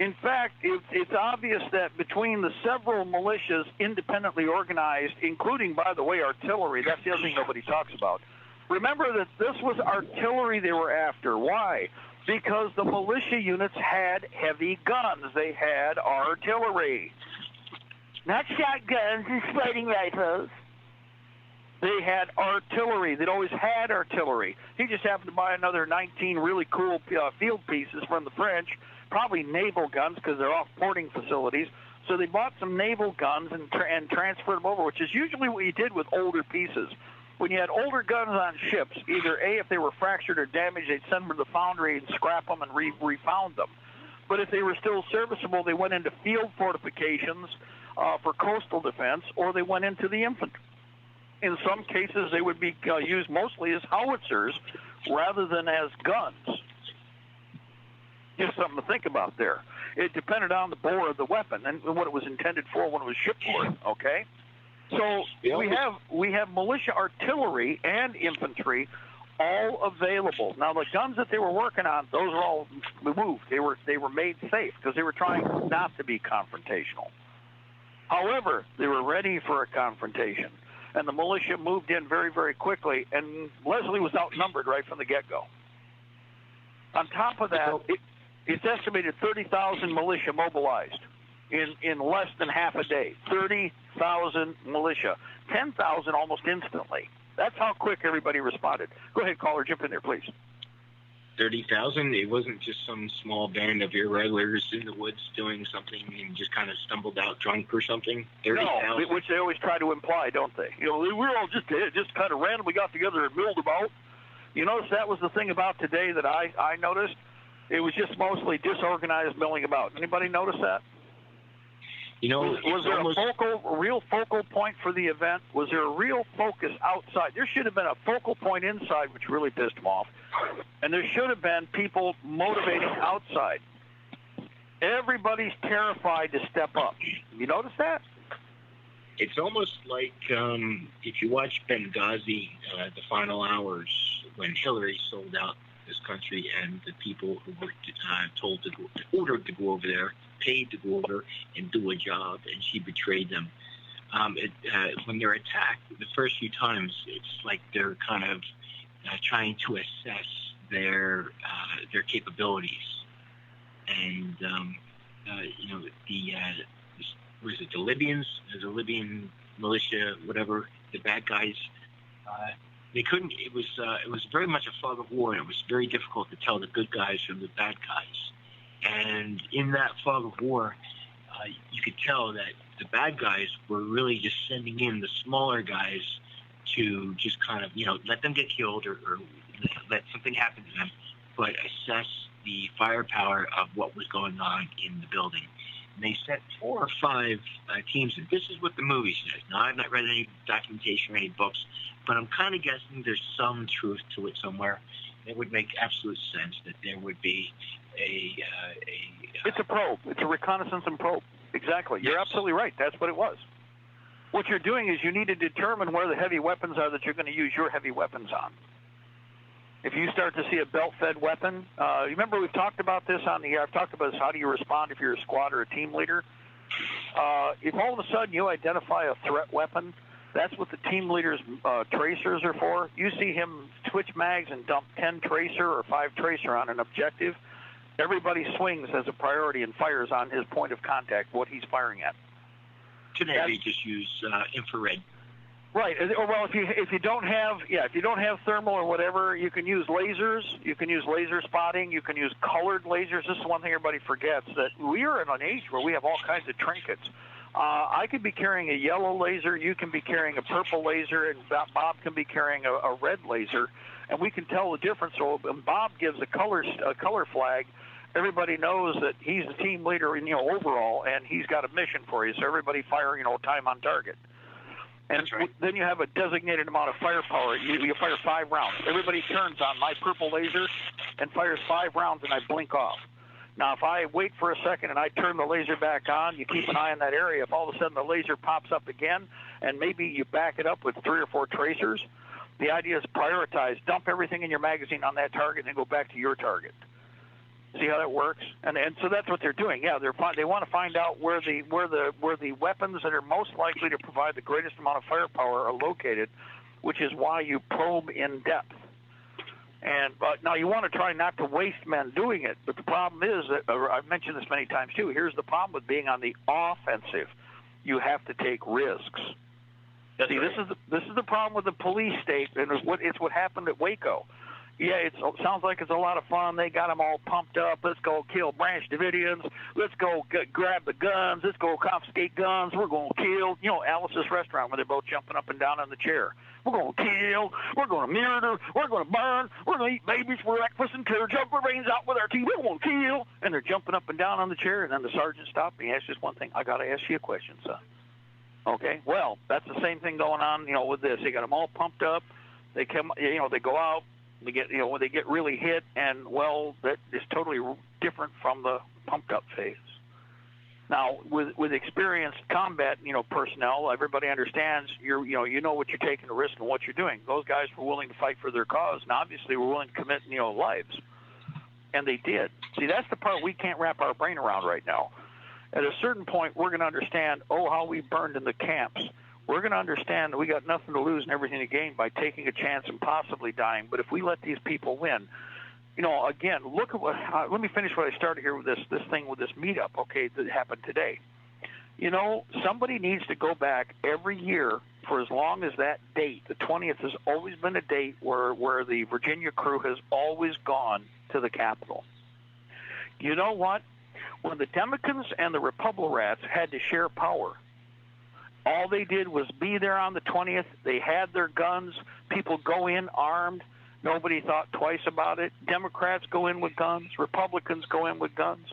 In fact, it's obvious that between the several militias independently organized, including, by the way, artillery, that's the other thing nobody talks about. Remember that this was artillery they were after. Why? Because the militia units had heavy guns. They had artillery. Not shotguns and fighting rifles. They had artillery. They'd always had artillery. He just happened to buy another 19 really cool field pieces from the French, probably naval guns because they're off porting facilities. So they bought some naval guns and transferred them over, which is usually what you did with older pieces. When you had older guns on ships, either A, if they were fractured or damaged, they'd send them to the foundry and scrap them and refound them. But if they were still serviceable, they went into field fortifications for coastal defense, or they went into the infantry. In some cases, they would be used mostly as howitzers rather than as guns. Just something to think about there. It depended on the bore of the weapon and what it was intended for when it was shipped for. Okay, so we have militia artillery and infantry all available. Now the guns that they were working on, those are all removed. They were made safe because they were trying not to be confrontational. However, they were ready for a confrontation. And the militia moved in very, very quickly, and Leslie was outnumbered right from the get-go. On top of that, it's estimated 30,000 militia mobilized in less than half a day. 30,000 militia. 10,000 almost instantly. That's how quick everybody responded. Go ahead, caller, jump in there, please. 30,000? It wasn't just some small band of irregulars in the woods doing something and just kind of stumbled out drunk or something? 30,000? No, which they always try to imply, don't they? You know, we're all just kind of randomly got together and milled about. You notice that was the thing about today that I noticed? It was just mostly disorganized milling about. Anybody notice that? You know, was there a real focal point for the event? Was there a real focus outside? There should have been a focal point inside, which really pissed them off. And there should have been people motivating outside. Everybody's terrified to step up. You notice that? It's almost like if you watch Benghazi, the final hours, when Hillary sold out this country and the people who were ordered to go over there, paid to go over and do a job, and she betrayed them. When they're attacked, the first few times, it's like they're kind of trying to assess their capabilities. And, you know, the Libyans, the Libyan militia, whatever, the bad guys, they couldn't, it was very much a fog of war, and it was very difficult to tell the good guys from the bad guys. And in that fog of war, you could tell that the bad guys were really just sending in the smaller guys to just kind of, you know, let them get killed or let something happen to them, but assess the firepower of what was going on in the building. And they set 4 or 5 teams, and this is what the movie says. Now, I've not read any documentation or any books, but I'm kind of guessing there's some truth to it somewhere. It would make absolute sense that there would be It's a probe. It's a reconnaissance and probe. Exactly. You're absolutely right. That's what it was. What you're doing is you need to determine where the heavy weapons are that you're going to use your heavy weapons on. If you start to see a belt-fed weapon, remember we've talked about this on the air. I've talked about this, how do you respond if you're a squad or a team leader. If all of a sudden you identify a threat weapon, that's what the team leader's tracers are for. You see him switch mags and dump 10 tracer or 5 tracer on an objective. Everybody swings as a priority and fires on his point of contact, what he's firing at. Today they just use infrared. Right. Well, if you don't have thermal or whatever, you can use lasers. You can use laser spotting. You can use colored lasers. This is one thing everybody forgets, that we are in an age where we have all kinds of trinkets. I could be carrying a yellow laser. You can be carrying a purple laser, and Bob can be carrying a red laser, and we can tell the difference. So when Bob gives a color flag, everybody knows that he's the team leader, overall, and he's got a mission for you. So everybody fire, time on target. And then you have a designated amount of firepower. You fire 5 rounds. Everybody turns on my purple laser and fires 5 rounds, and I blink off. Now, if I wait for a second and I turn the laser back on, you keep an eye on that area. If all of a sudden the laser pops up again, and maybe you back it up with 3 or 4 tracers, the idea is prioritize. Dump everything in your magazine on that target and then go back to your target. See how that works? And so that's what they're doing. Yeah, they want to find out where the weapons that are most likely to provide the greatest amount of firepower are located, which is why you probe in depth. But now you want to try not to waste men doing it, but the problem is that I've mentioned this many times too. Here's the problem with being on the offensive: you have to take risks. See, this is the problem with the police state, and it's what happened at Waco. Yeah, it sounds like it's a lot of fun. They got them all pumped up. Let's go kill Branch Davidians. Let's go grab the guns. Let's go confiscate guns. We're going to kill. Alice's Restaurant, where they're both jumping up and down on the chair. We're going to kill. We're going to murder. We're going to burn. We're going to eat babies for breakfast and tear jugular veins out with our teeth. We're going to kill. And they're jumping up and down on the chair. And then the sergeant stopped me. He asked just one thing. I got to ask you a question, son. Okay. Well, that's the same thing going on. With this, they got them all pumped up. They come. They go out. They get, when they get really hit, and that is totally different from the pumped up phase. Now, with experienced combat, personnel, everybody understands you know what you're taking a risk and what you're doing. Those guys were willing to fight for their cause, and obviously were willing to commit, lives, and they did. See, that's the part we can't wrap our brain around right now. At a certain point, we're going to understand, how we burned in the camps. We're going to understand that we got nothing to lose and everything to gain by taking a chance and possibly dying. But if we let these people win, again, look at what. Let me finish what I started here with this thing with this meetup. Okay, that happened today. Somebody needs to go back every year for as long as that date. The 20th has always been a date where the Virginia crew has always gone to the Capitol. You know what? When the Democrats and the Republicans had to share power, all they did was be there on the 20th. They had their guns. People go in armed. Nobody thought twice about it. Democrats go in with guns. Republicans go in with guns.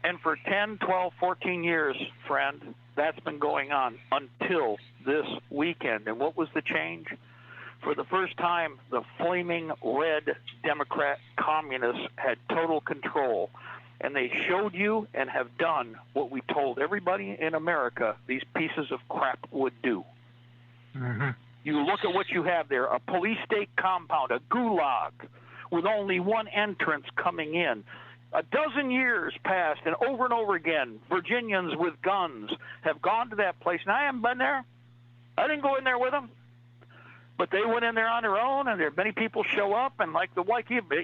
And for 10, 12, 14 years, friend, that's been going on until this weekend. And what was the change? For the first time, the flaming red Democrat communists had total control. And they showed you and have done what we told everybody in America these pieces of crap would do. Mm-hmm. You look at what you have there, a police state compound, a gulag, with only one entrance coming in. A dozen years passed, and over again, Virginians with guns have gone to that place. And I haven't been there. I didn't go in there with them. But they went in there on their own, and there many people show up, and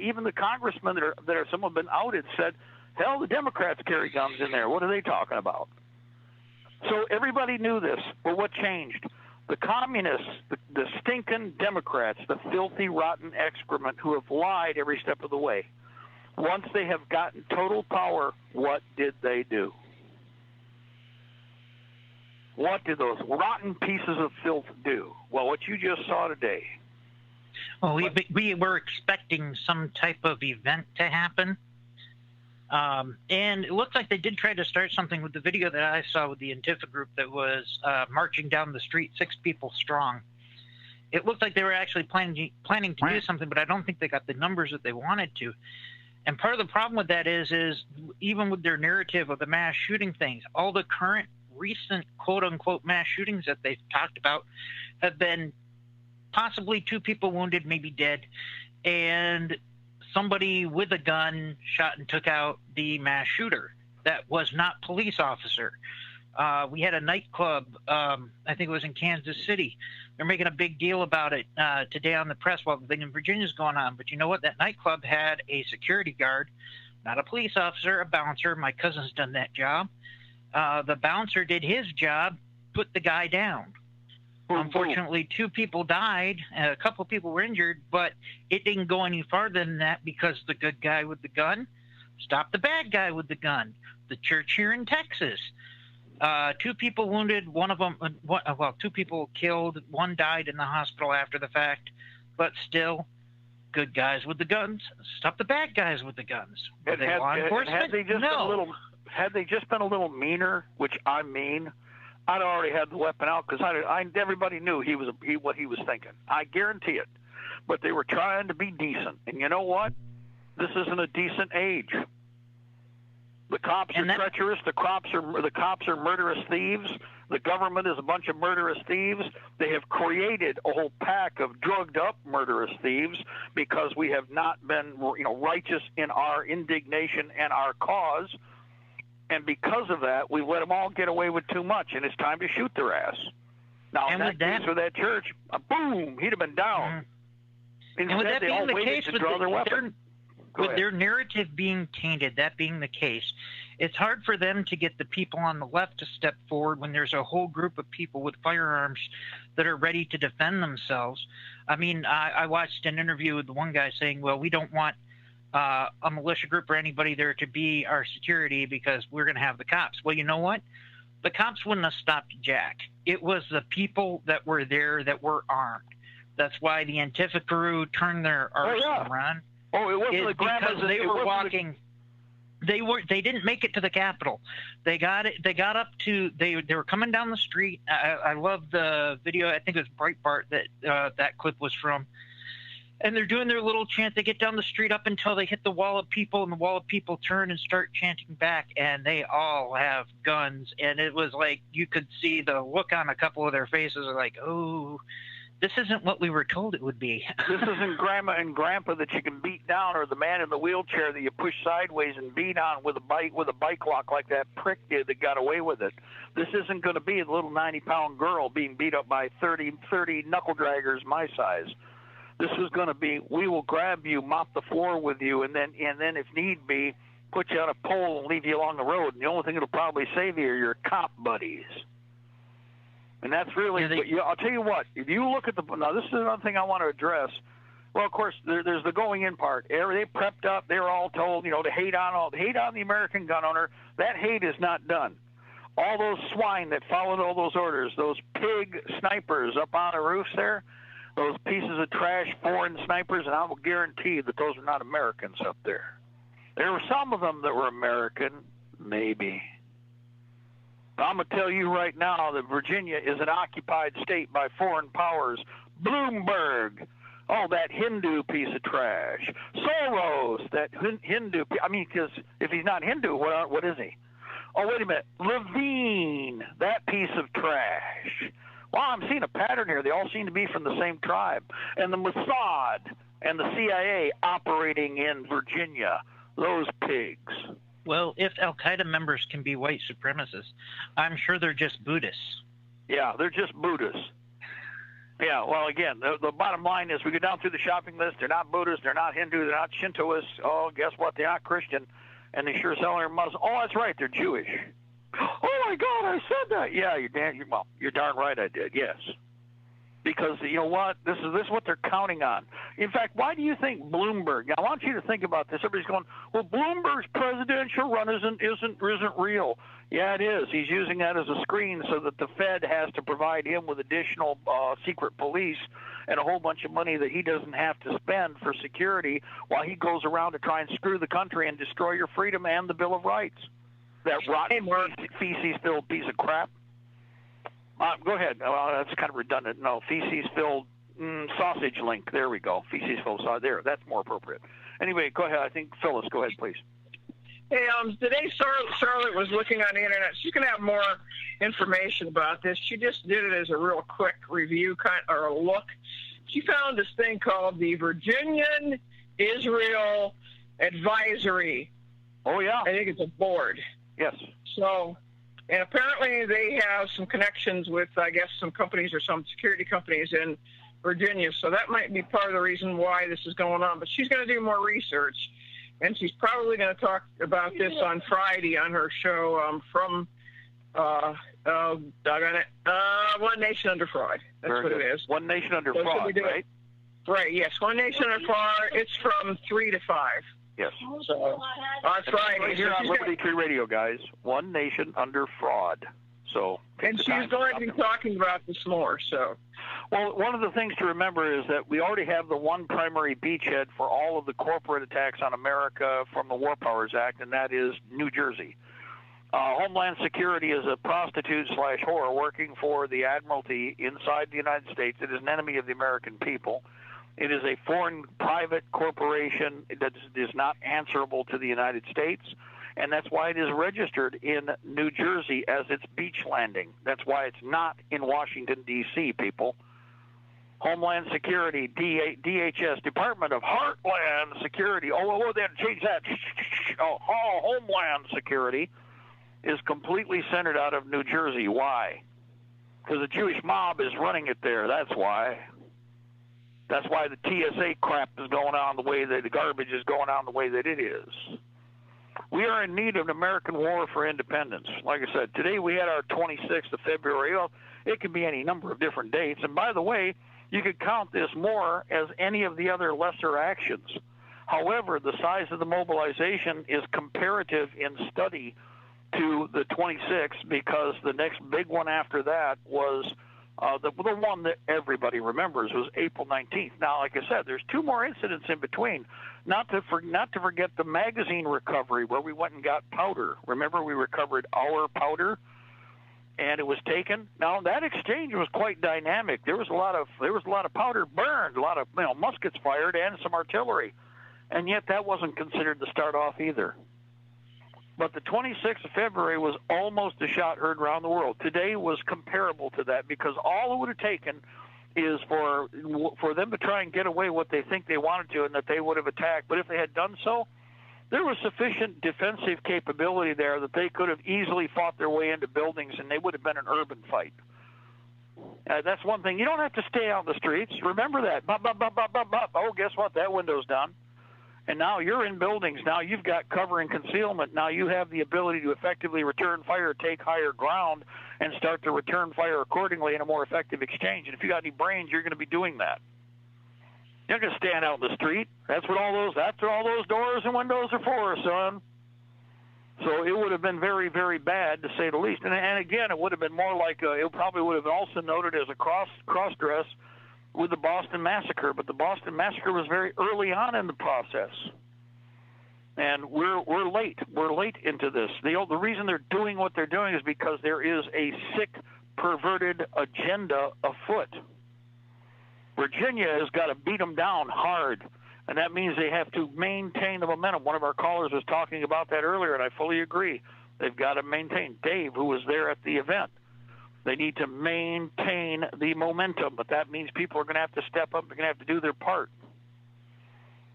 even the congressmen that are some have been outed said, hell, the Democrats carry guns in there. What are they talking about? So everybody knew this, but what changed? The communists, the stinking Democrats, the filthy, rotten excrement who have lied every step of the way. Once they have gotten total power, what did they do? What did those rotten pieces of filth do? Well, what you just saw today. Well, we were expecting some type of event to happen. And it looked like they did try to start something with the video that I saw with the Antifa group that was marching down the street, 6 people strong. It looked like they were actually planning to do something, but I don't think they got the numbers that they wanted to. And part of the problem with that is even with their narrative of the mass shooting things, all the current recent quote-unquote mass shootings that they've talked about have been possibly 2 people wounded, maybe dead, and somebody with a gun shot and took out the mass shooter. That was not police officer. We had a nightclub, I think it was in Kansas City. They're making a big deal about it today on the press while the thing in Virginia's going on. But you know what? That nightclub had a security guard, not a police officer, a bouncer. My cousin's done that job. The bouncer did his job, put the guy down. Unfortunately, 2 people died, a couple of people were injured, but it didn't go any farther than that because the good guy with the gun stopped the bad guy with the gun. The church here in Texas, 2 people wounded, one of them, 2 people killed, 1 died in the hospital after the fact, but still, good guys with the guns stop the bad guys with the guns. Were they law enforcement? Had they just been a little meaner, which I mean, I'd already had the weapon out because everybody knew what he was thinking. I guarantee it. But they were trying to be decent. And you know what? This isn't a decent age. The cops are treacherous. The cops are murderous thieves. The government is a bunch of murderous thieves. They have created a whole pack of drugged up murderous thieves because we have not been, righteous in our indignation and our cause. And because of that, we let them all get away with too much, and it's time to shoot their ass. Now, in that case with that church, boom, he'd have been down. And with that being the case, with their narrative being tainted, that being the case, it's hard for them to get the people on the left to step forward when there's a whole group of people with firearms that are ready to defend themselves. I mean, I watched an interview with the one guy saying, well, we don't want a militia group or anybody there to be our security because we're going to have the cops. Well, you know what? The cops wouldn't have stopped Jack. It was the people that were there that were armed. That's why the Antifa crew turned their arsenal around. Oh, it wasn't because they were walking. They didn't make it to the Capitol. They got up to. They were coming down the street. I love the video. I think it was Breitbart that clip was from. And they're doing their little chant. They get down the street up until they hit the wall of people, and the wall of people turn and start chanting back, and they all have guns. And it was like you could see the look on a couple of their faces are like, oh, this isn't what we were told it would be. This isn't grandma and grandpa that you can beat down, or the man in the wheelchair that you push sideways and beat on with a bike lock like that prick did that got away with it. This isn't going to be a little 90-pound girl being beat up by 30 knuckle draggers my size. This is going to be, we will grab you, mop the floor with you, and then if need be, put you on a pole and leave you along the road. And the only thing that'll probably save you are your cop buddies. And that's really, I'll tell you what, if you look at now this is another thing I want to address. Well, of course, there's the going in part. They prepped up, they were all told, to hate on the American gun owner. That hate is not done. All those swine that followed all those orders, those pig snipers up on the roofs there, those pieces of trash foreign snipers, and I will guarantee that those are not Americans up there. There were some of them that were American, maybe. But I'm going to tell you right now that Virginia is an occupied state by foreign powers. Bloomberg, that Hindu piece of trash. Soros, that Hindu, because if he's not Hindu, what is he? Oh, wait a minute. Levine, that piece of trash. Well, I'm seeing a pattern here. They all seem to be from the same tribe. And the Mossad and the CIA operating in Virginia, those pigs. Well, if Al-Qaeda members can be white supremacists, I'm sure they're just Buddhists. Yeah, they're just Buddhists. Yeah, well, again, the bottom line is we go down through the shopping list. They're not Buddhists. They're not Hindu. They're not Shintoists. Oh, guess what? They're not Christian. And they sure sell their Muslim. Oh, that's right. They're Jewish. Oh my God, I said that. Yeah, you're darn right I did. Yes. Because you know what? This is what they're counting on. In fact, why do you think Bloomberg? Now, I want you to think about this. Everybody's going, well, Bloomberg's presidential run isn't real. Yeah, it is. He's using that as a screen so that the Fed has to provide him with additional secret police and a whole bunch of money that he doesn't have to spend for security while he goes around to try and screw the country and destroy your freedom and the Bill of Rights. That rotten, feces-filled piece of crap. Go ahead. That's kind of redundant. No, feces-filled sausage link. There we go. Feces-filled sausage. There. That's more appropriate. Anyway, go ahead. I think Phyllis, go ahead, please. Hey, today Charlotte was looking on the internet. She's going to have more information about this. She just did it as a real quick review or a look. She found this thing called the Virginian Israel Advisory. Oh, yeah. I think it's a board. Yes. So, and apparently they have some connections with, I guess, some companies or some security companies in Virginia. So that might be part of the reason why this is going on. But she's going to do more research. And she's probably going to talk about this on Friday on her show from One Nation Under Fraud. That's Very what good. it is. One Nation Under Fraud, right? Right, yes. One Nation Under Fraud. It's from 3 to 5. Yes. So on Friday. Right here on Liberty Tree Radio, guys. One Nation Under Fraud. So. And she's going to be talking about this more, so. Well, one of the things to remember is that we already have the one primary beachhead for all of the corporate attacks on America from the War Powers Act, and that is New Jersey. Homeland Security is a prostitute/whore working for the Admiralty inside the United States. It is an enemy of the American people. It is a foreign private corporation that is not answerable to the United States, and that's why it is registered in New Jersey as its beach landing. That's why it's not in Washington, D.C., people. Homeland Security, DHS, Department of Heartland Security. Oh, they had to change that. Homeland Security is completely centered out of New Jersey. Why? Because the Jewish mob is running it there. That's why. That's why the TSA crap is going on the way that the garbage is going on the way that it is. We are in need of an American war for independence. Like I said, today we had our 26th of February. Well, it could be any number of different dates. And by the way, you could count this more as any of the other lesser actions. However, the size of the mobilization is comparative in study to the 26th because the next big one after that was the one that everybody remembers was April 19th. Now, like I said, there's 2 more incidents in between. Not to forget the magazine recovery where we went and got powder. Remember, we recovered our powder, and it was taken. Now, that exchange was quite dynamic. There was a lot of powder burned, a lot of muskets fired, and some artillery, and yet that wasn't considered to start off either. But the 26th of February was almost a shot heard around the world. Today was comparable to that because all it would have taken is for them to try and get away what they think they wanted to and that they would have attacked. But if they had done so, there was sufficient defensive capability there that they could have easily fought their way into buildings and they would have been an urban fight. That's one thing. You don't have to stay out in the streets. Remember that. Bop, bop, bop, bop, bop, bop. Oh, guess what? That window's done. And now you're in buildings. Now you've got cover and concealment. Now you have the ability to effectively return fire, take higher ground, and start to return fire accordingly in a more effective exchange. And if you got any brains, you're going to be doing that. You're not going to stand out in the street. That's what all those doors and windows are for, son. So it would have been very, very bad, to say the least. And again, it would have been more like it probably would have been also noted as a cross-dress with the Boston Massacre, but the Boston Massacre was very early on in the process, and we're late. We're late into this. The reason they're doing what they're doing is because there is a sick, perverted agenda afoot. Virginia has got to beat them down hard, and that means they have to maintain the momentum. One of our callers was talking about that earlier, and I fully agree. They've got to maintain. Dave, who was there at the event, they need to maintain the momentum, but that means people are going to have to step up. They're going to have to do their part.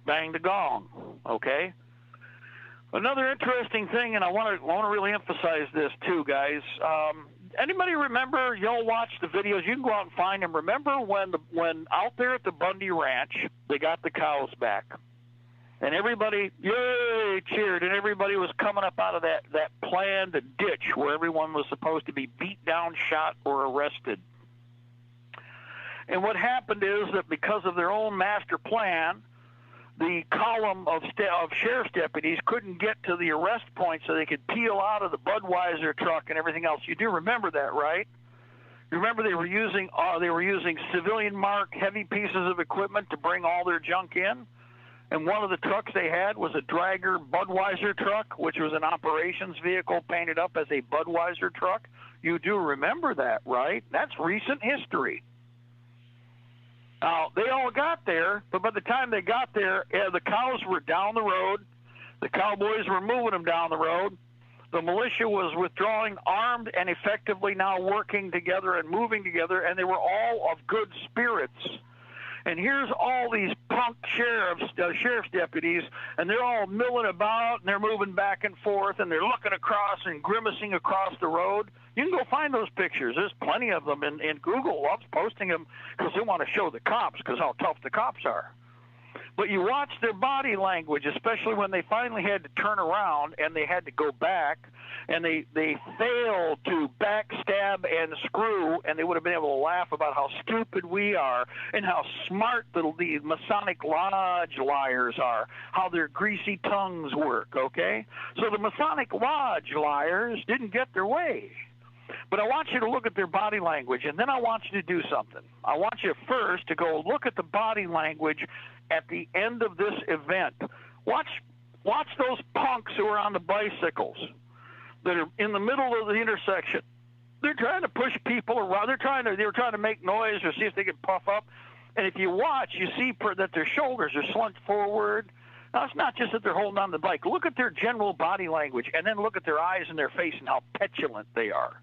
Bang the gong, okay? Another interesting thing, and I want to really emphasize this too, guys. Anybody remember? Y'all watch the videos. You can go out and find them. Remember when out there at the Bundy Ranch, they got the cows back, and everybody yay cheered, and everybody was coming up out of that planned ditch where everyone was supposed to be beat down, shot, or arrested. And what happened is that because of their own master plan, the column of sheriff's deputies couldn't get to the arrest point so they could peel out of the Budweiser truck and everything else. You do remember that, right? You remember they were using civilian marked heavy pieces of equipment to bring all their junk in? And one of the trucks they had was a Dragger Budweiser truck, which was an operations vehicle painted up as a Budweiser truck. You do remember that, right? That's recent history. Now, they all got there, but by the time they got there, the cows were down the road. The cowboys were moving them down the road. The militia was withdrawing, armed and effectively now working together and moving together, and they were all of good spirits. And here's all these punk sheriff's deputies, and they're all milling about, and they're moving back and forth, and they're looking across and grimacing across the road. You can go find those pictures. There's plenty of them, and Google loves posting them because they want to show the cops because how tough the cops are. But you watch their body language, especially when they finally had to turn around and they had to go back, and they failed to backstab and screw, and they would have been able to laugh about how stupid we are and how smart the Masonic Lodge liars are, how their greasy tongues work, okay? So the Masonic Lodge liars didn't get their way. But I want you to look at their body language, and then I want you to do something. I want you first to go look at the body language at the end of this event. Watch those punks who are on the bicycles that are in the middle of the intersection. They're trying to push people around. They're trying to make noise or see if they can puff up. And if you watch, you see that their shoulders are slumped forward. Now, it's not just that they're holding on to the bike. Look at their general body language, and then look at their eyes and their face and how petulant they are.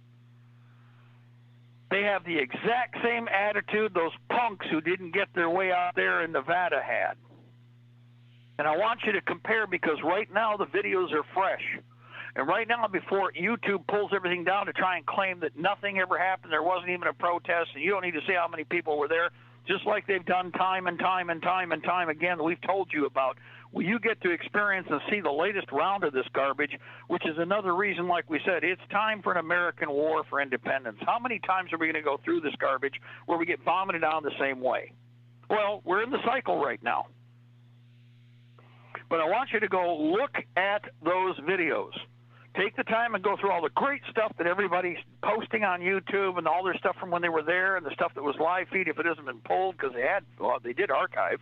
They have the exact same attitude those punks who didn't get their way out there in Nevada had. And I want you to compare, because right now the videos are fresh. And right now, before YouTube pulls everything down to try and claim that nothing ever happened, there wasn't even a protest, and you don't need to say how many people were there, just like they've done time and time and time and time again, we've told you about. Well, you get to experience and see the latest round of this garbage, which is another reason, like we said, it's time for an American war for independence. How many times are we going to go through this garbage where we get vomited down the same way? Well, we're in the cycle right now. But I want you to go look at those videos. Take the time and go through all the great stuff that everybody's posting on YouTube and all their stuff from when they were there and the stuff that was live feed if it hasn't been pulled, because they did archive.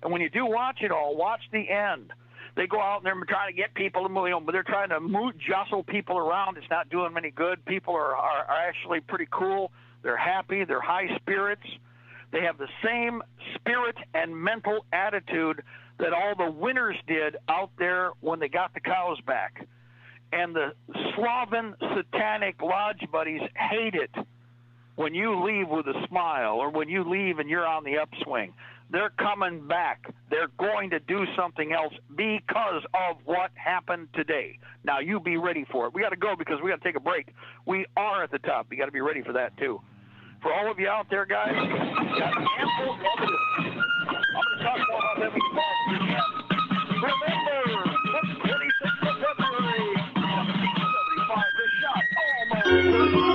And when you do watch it all, watch the end. They go out and they're trying to get people to move, but they're trying to jostle people around. It's not doing them any good. People are actually pretty cool. They're happy. They're high spirits. They have the same spirit and mental attitude that all the winners did out there when they got the cows back. And the Slavic satanic lodge buddies hate it when you leave with a smile or when you leave and you're on the upswing. They're coming back. They're going to do something else because of what happened today. Now, you be ready for it. We got to go because we got to take a break. We are at the top. You got to be ready for that, too. For all of you out there, guys, got ample evidence. I'm going to talk more about that when we come back. Remember, the 26th of February, 1775, the shot almost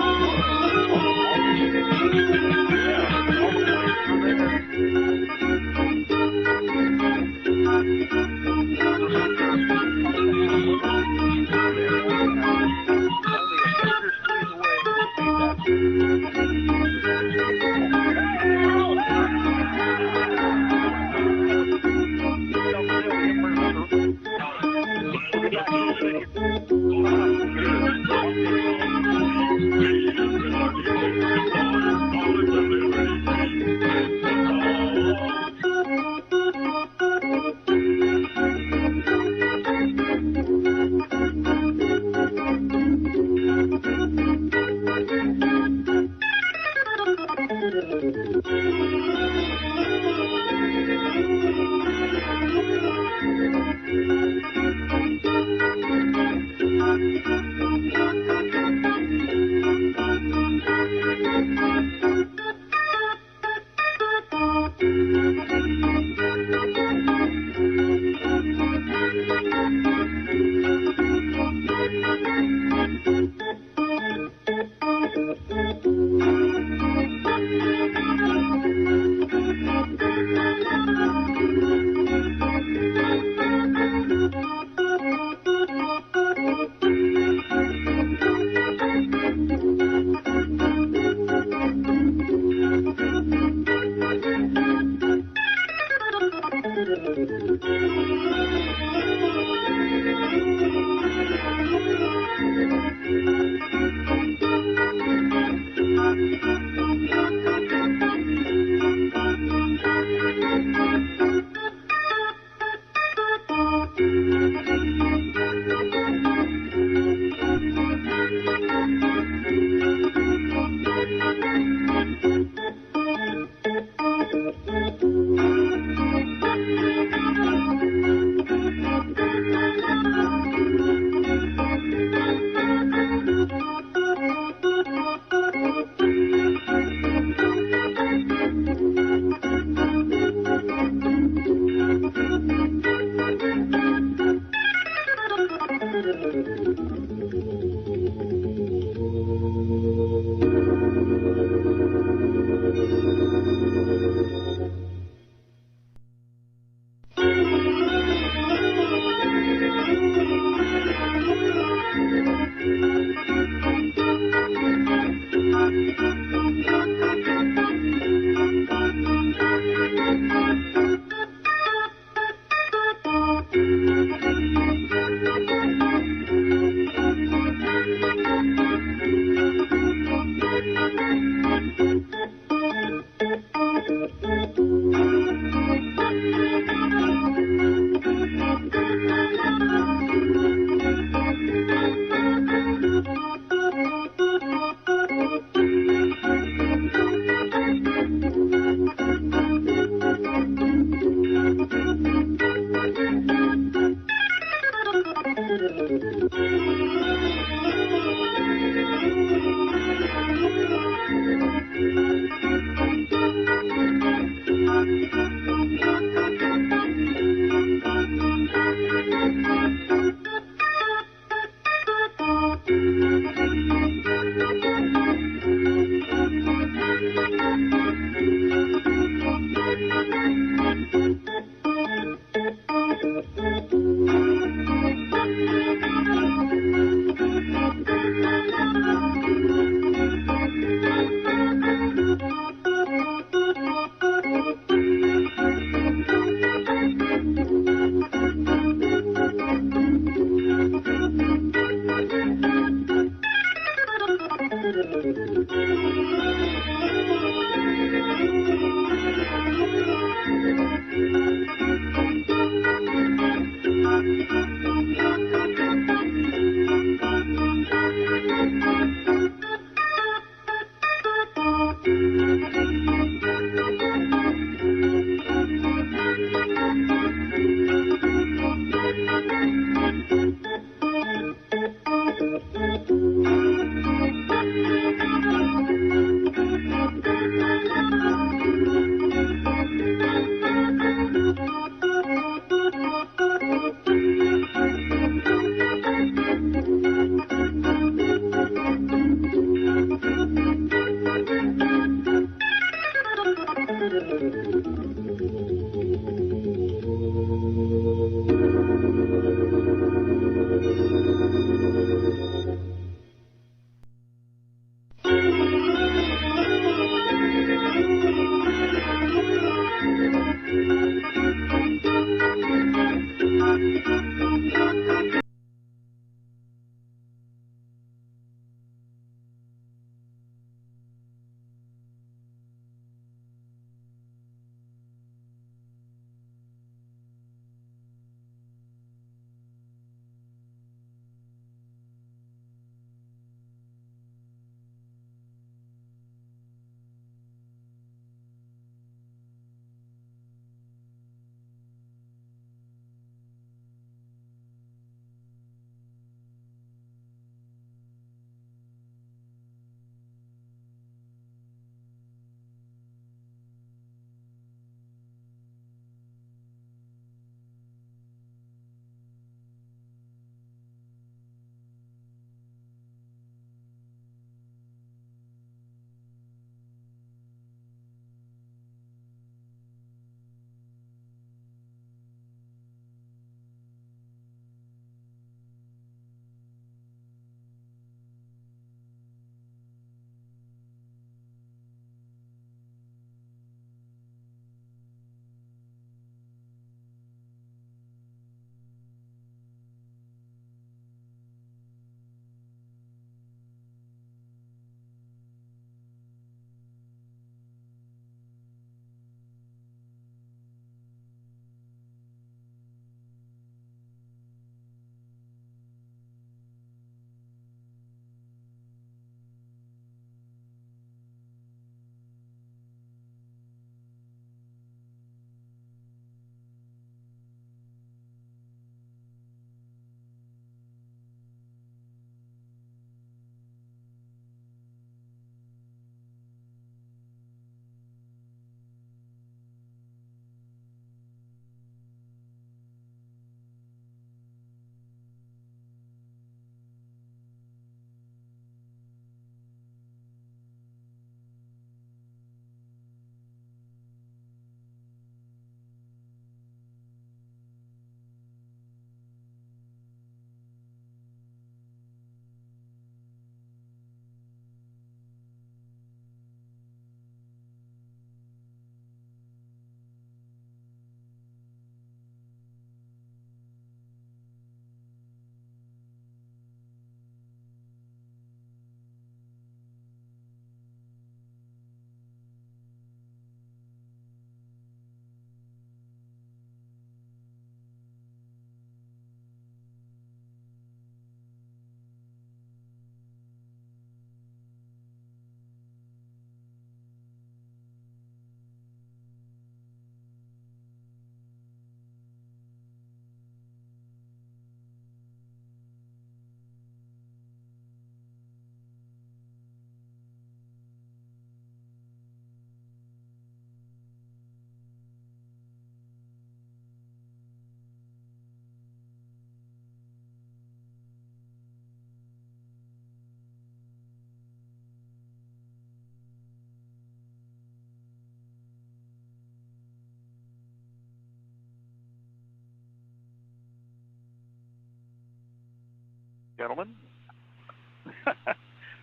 Gentlemen.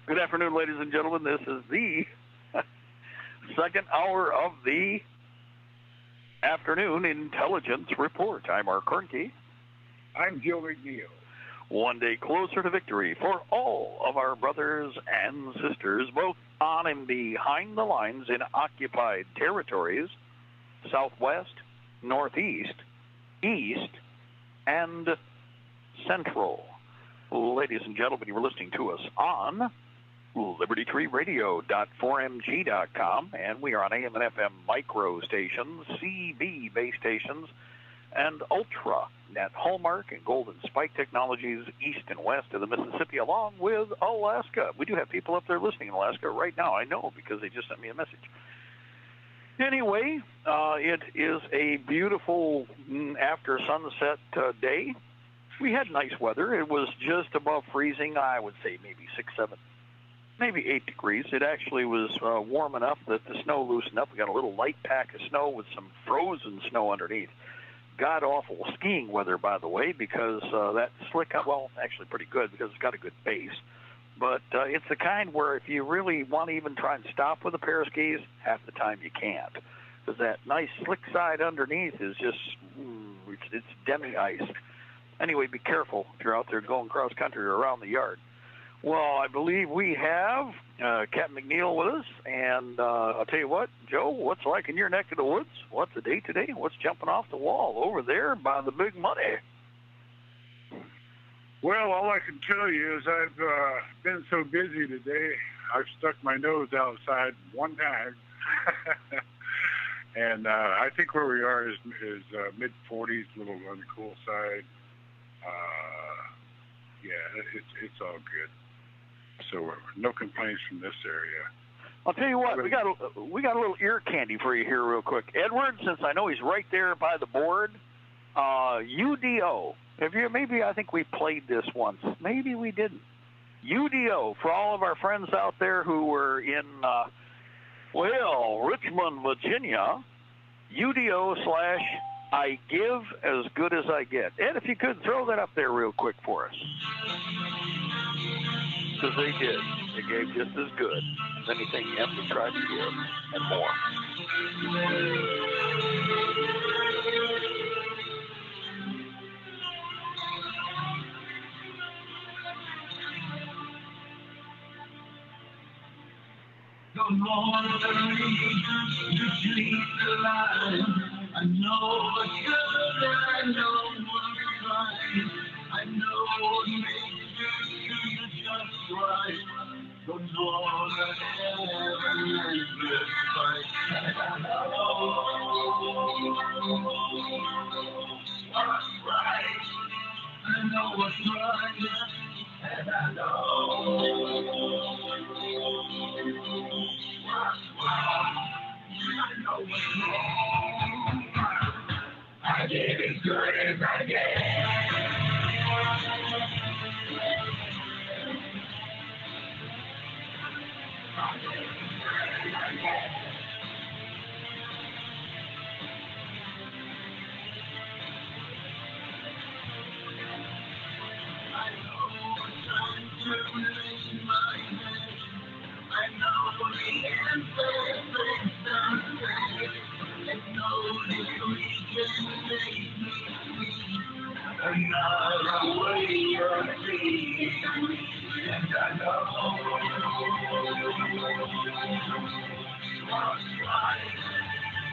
Good afternoon, ladies and gentlemen. This is the second hour of the afternoon intelligence report. I'm Mark Kernke. I'm Joe McNeil. One day closer to victory for all of our brothers and sisters, both on and behind the lines in occupied territories, Southwest, Northeast, East, and Central. Ladies and gentlemen, you're listening to us on LibertyTreeRadio.4mg.com, and we are on AM and FM micro stations, CB base stations, and UltraNet, Hallmark, and Golden Spike Technologies east and west of the Mississippi, along with Alaska. We do have people up there listening in Alaska right now. I know because they just sent me a message. Anyway, it is a beautiful after sunset day. We had nice weather. It was just above freezing. I would say maybe 6, 7, maybe 8 degrees. It actually was warm enough that the snow loosened up. We got a little light pack of snow with some frozen snow underneath. God-awful skiing weather, by the way, because that slick, well, actually pretty good because it's got a good base. But it's the kind where if you really want to even try and stop with a pair of skis, half the time you can't. Because that nice slick side underneath is just, it's demi-ice. Anyway, be careful if you're out there going cross-country or around the yard. Well, I believe we have Captain McNeil with us, and I'll tell you what, Joe, what's like in your neck of the woods? What's the date today? What's jumping off the wall over there by the big money? Well, all I can tell you is I've been so busy today, I've stuck my nose outside one time. And I think where we are is mid-40s, a little on the cool side. Yeah, it's all good. So no complaints from this area. I'll tell you what, we got a little ear candy for you here real quick. Edward, since I know he's right there by the board, UDO. Maybe I think we played this once. Maybe we didn't. UDO, for all of our friends out there who were in, Richmond, Virginia, UDO/I give as good as I get. Ed, if you could throw that up there real quick for us. Because they did. They gave just as good as anything you ever tried to give, and more. Come on, you treat the line. I know what's good, I know what's right. I know what makes you just right. Don't know that ever ends this fight. And I know what's right. I know what's right. And I know what's wrong. I know what's wrong. I give as good as I get. Another way of being, and I know what's right.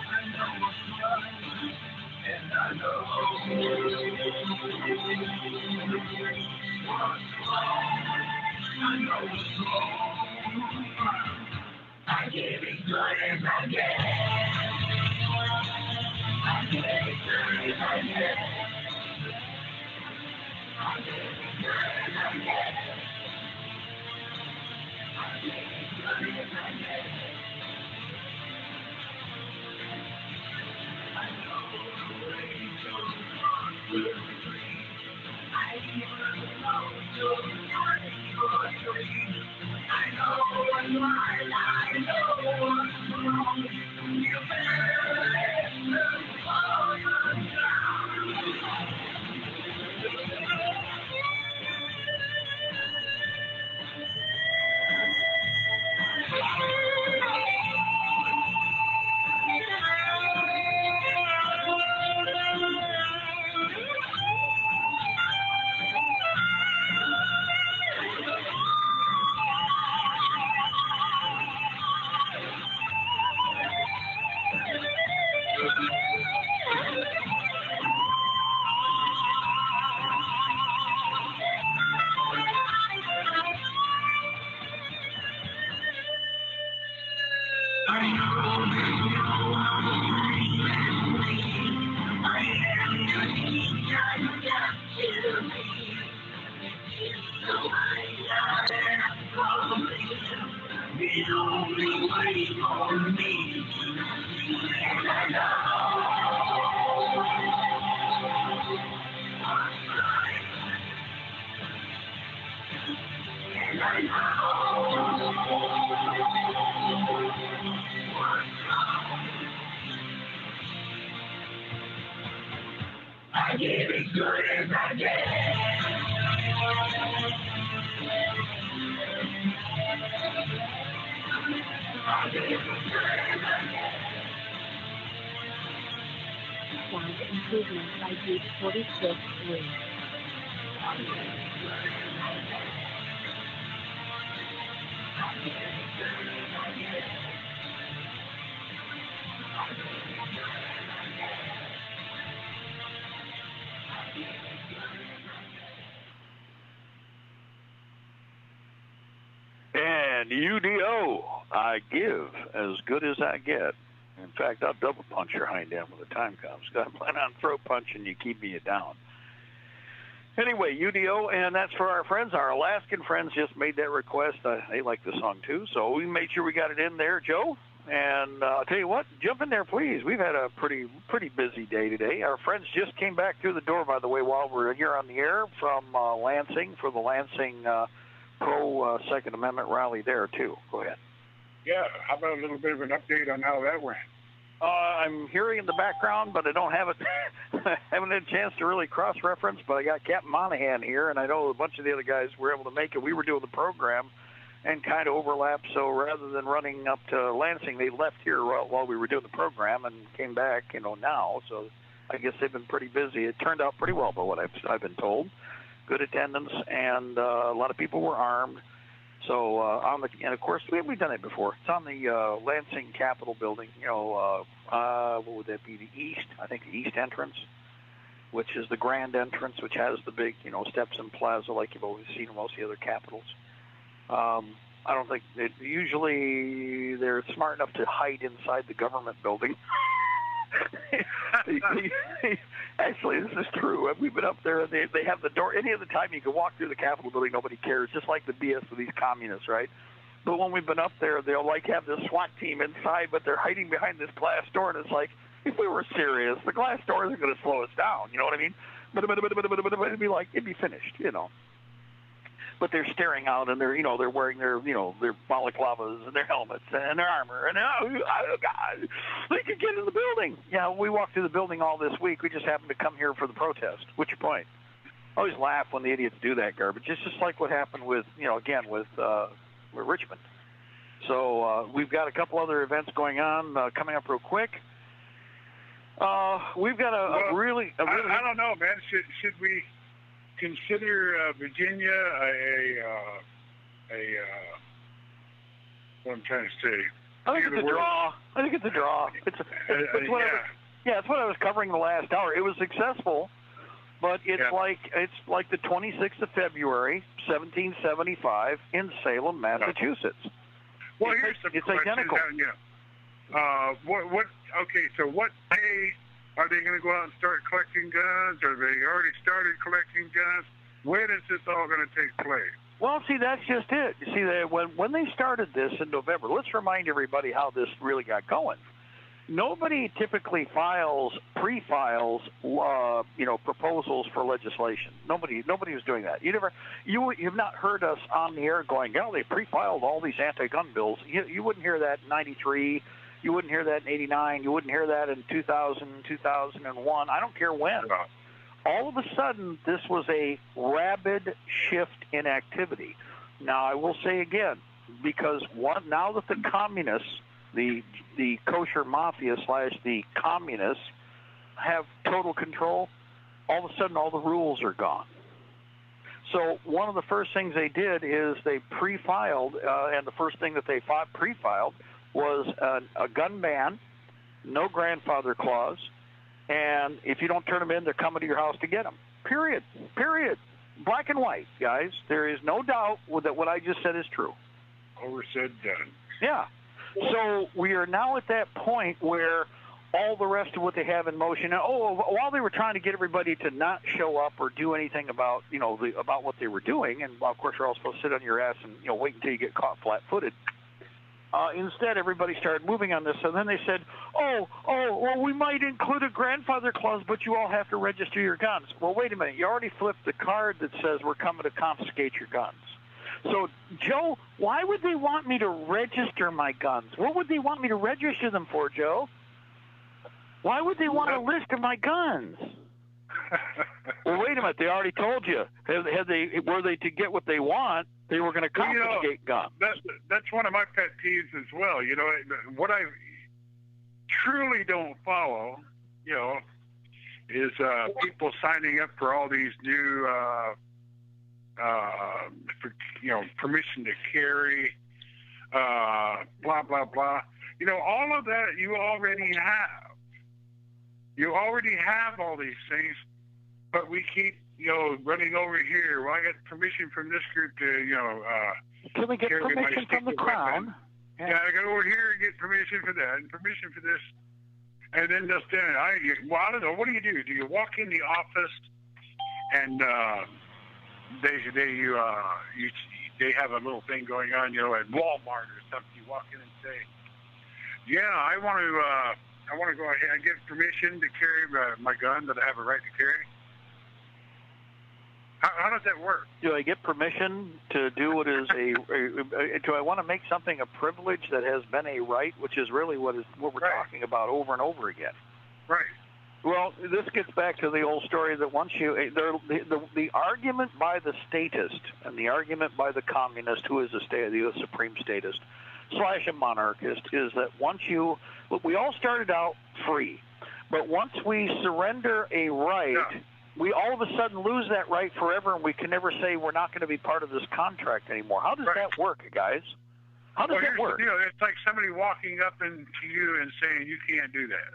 I know what's right, and I know what's wrong. I know what's wrong. I give as good as I get. I give as good as I get. I give as good as I get. I give as good as I get. I know the way to victory. I even know you're right for a dream. I know what's right, I know what's wrong. You better listen all the time. I get as good as I get. Sound improvement by Deep 46.3. And UDO, I give as good as I get. In fact, I'll double punch your hind end when the time comes. I plan on throat punching you, keeping you down. Anyway, UDO, and that's for our friends. Our Alaskan friends just made that request. They like the song, too, so we made sure we got it in there, Joe. And I'll tell you what, jump in there, please. We've had a pretty busy day today. Our friends just came back through the door, by the way, while we're here on the air from Lansing for the Lansing pro-Second Amendment rally there, too. Go ahead. Yeah, how about a little bit of an update on how that went? I'm hearing in the background, but I don't have it. Haven't had a chance to really cross-reference, but I got Captain Monahan here, and I know a bunch of the other guys were able to make it. We were doing the program and kind of overlapped, so rather than running up to Lansing, they left here while we were doing the program and came back, now. So I guess they've been pretty busy. It turned out pretty well, by what I've been told. Good attendance, and a lot of people were armed. So and of course we've done it before. It's on the Lansing Capitol building. What would that be? The east, I think, the east entrance, which is the grand entrance, which has the big, steps and plaza like you've always seen in most of the other capitals. I don't think usually they're smart enough to hide inside the government building. Actually, this is true. We've been up there, and they have the door. Any other time you can walk through the Capitol building, nobody cares, just like the BS of these communists, right? But when we've been up there, they'll have this SWAT team inside, but they're hiding behind this glass door, and it's like, if we were serious, the glass door isn't going to slow us down, you know what I mean? But it'd be finished, But they're staring out, and they're wearing their balaclavas and their helmets and their armor, and oh God, they could get in the building. Yeah, we walked through the building all this week. We just happened to come here for the protest. What's your point? I always laugh when the idiots do that garbage. It's just like what happened with, with Richmond. So we've got a couple other events going on coming up real quick. We've got a really. I don't know, man. Should we consider Virginia what I'm trying to say? I think it's a draw. It's what I was covering the last hour. It was successful, but it's like the 26th of February, 1775, in Salem, Massachusetts. Well, here's the it's question. identical. Okay, so what day are they going to go out and start collecting guns? Or they already started collecting guns? When is this all going to take place? Well, see, that's just it. You see, when they started this in November, let's remind everybody how this really got going. Nobody typically pre-files, proposals for legislation. Nobody was doing that. You've not heard us on the air going, they pre-filed all these anti-gun bills. You wouldn't hear that in '93. You wouldn't hear that in '89. You wouldn't hear that in 2000, 2001. I don't care when. All of a sudden, this was a rapid shift in activity. Now, I will say again, because now that the communists, the kosher mafia / the communists have total control, all of a sudden all the rules are gone. So one of the first things they did is they pre-filed, and the first thing that they pre-filed was a gun ban, no grandfather clause, and if you don't turn them in, they're coming to your house to get them. Period. Black and white, guys. There is no doubt that what I just said is true. Over said, done. Yeah. So we are now at that point where all the rest of what they have in motion. And, while they were trying to get everybody to not show up or do anything about, about what they were doing, and of course you're all supposed to sit on your ass and wait until you get caught flat-footed. Instead, everybody started moving on this. So then they said, well, we might include a grandfather clause, but you all have to register your guns. Well, wait a minute. You already flipped the card that says we're coming to confiscate your guns. So, Joe, why would they want me to register my guns? What would they want me to register them for, Joe? Why would they want a list of my guns? Well, wait a minute. They already told you. Were they to get what they want, they were going to confiscate guns. That's one of my pet peeves as well. What I truly don't follow, is people signing up for all these new, permission to carry, blah, blah, blah. All of that you already have. You already have all these things, but we keep, running over here. Well, I got permission from this group to, can we get permission from the Crown? Yeah, I go over here and get permission for that and permission for this. And then they'll stand. I don't know. What do? Do you walk in the office and they have a little thing going on, at Walmart or something? You walk in and say, "Yeah, I want to go ahead and get permission to carry my gun that I have a right to carry." How does that work? Do I get permission to do what is do I want to make something a privilege that has been a right, which is really what we're talking about over and over again? Right. Well, this gets back to the old story that once the argument by the statist and the argument by the communist, who is the supreme statist / a monarchist, is that we all started out free, but once we surrender a right, we all of a sudden lose that right forever, and we can never say we're not going to be part of this contract anymore. How does that work, guys? How does that work? It's like somebody walking up to you and saying you can't do that.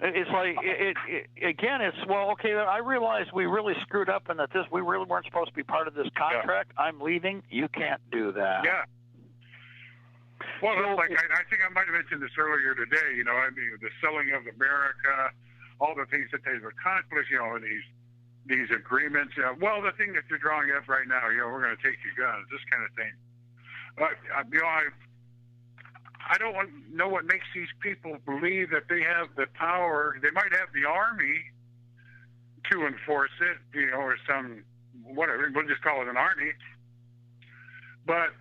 It's like I realize we really screwed up and that we really weren't supposed to be part of this contract. Yeah. I'm leaving. You can't do that. Yeah. Well, I think I might have mentioned this earlier today. The selling of America, all the things that they've accomplished, these agreements. Well, the thing that they're drawing up right now, we're going to take your guns, this kind of thing. But I don't know what makes these people believe that they have the power. They might have the army to enforce it, or some whatever. We'll just call it an army. But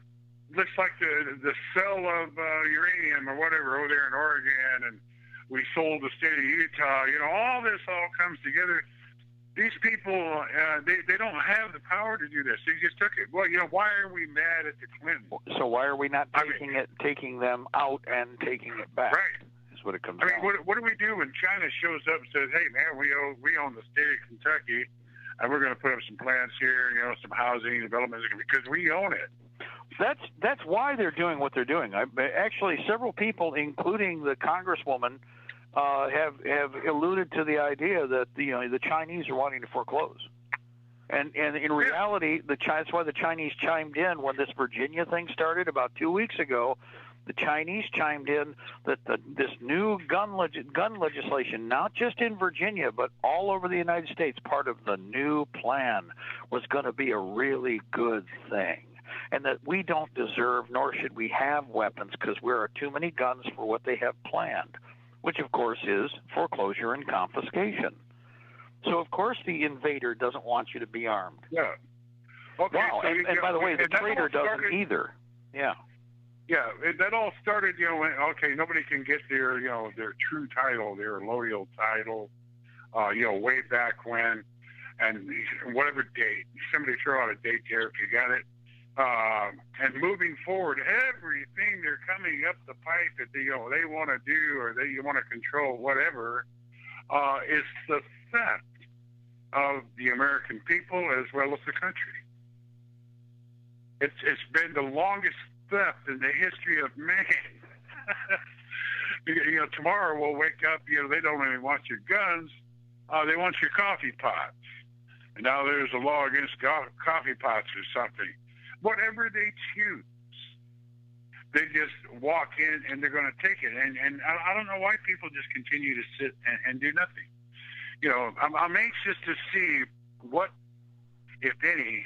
looks like the sale of uranium or whatever over there in Oregon, and we sold the state of Utah. All this all comes together. These people, they don't have the power to do this. They just took it. Well, why are we mad at the Clintons? So why are we not taking them out and taking it back? Right. Is what it comes down to. What do we do when China shows up and says, "Hey, man, we own the state of Kentucky, and we're going to put up some plants here, some housing development because we own it." That's why they're doing what they're doing. Actually, several people, including the Congresswoman, have alluded to the idea that the Chinese are wanting to foreclose, and in reality, that's why the Chinese chimed in when this Virginia thing started about 2 weeks ago. The Chinese chimed in that this new gun legislation, not just in Virginia but all over the United States, part of the new plan, was going to be a really good thing. And that we don't deserve, nor should we have weapons because there are too many guns for what they have planned, which of course is foreclosure and confiscation. So of course the invader doesn't want you to be armed. Yeah. Okay. Wow. So and by the way, the traitor doesn't either. Yeah. Yeah. That all started, when nobody can get their true title, their loyal title, way back when, and whatever date. Somebody throw out a date there if you got it. And moving forward, everything they're coming up the pipe that they want to do or they want to control, whatever, is the theft of the American people as well as the country. It's been the longest theft in the history of man. Tomorrow we'll wake up. They don't even want your guns. They want your coffee pots. And now there's a law against coffee pots or something. Whatever they choose, they just walk in and they're going to take it. And I don't know why people just continue to sit and do nothing. You know, I'm anxious to see what, if any,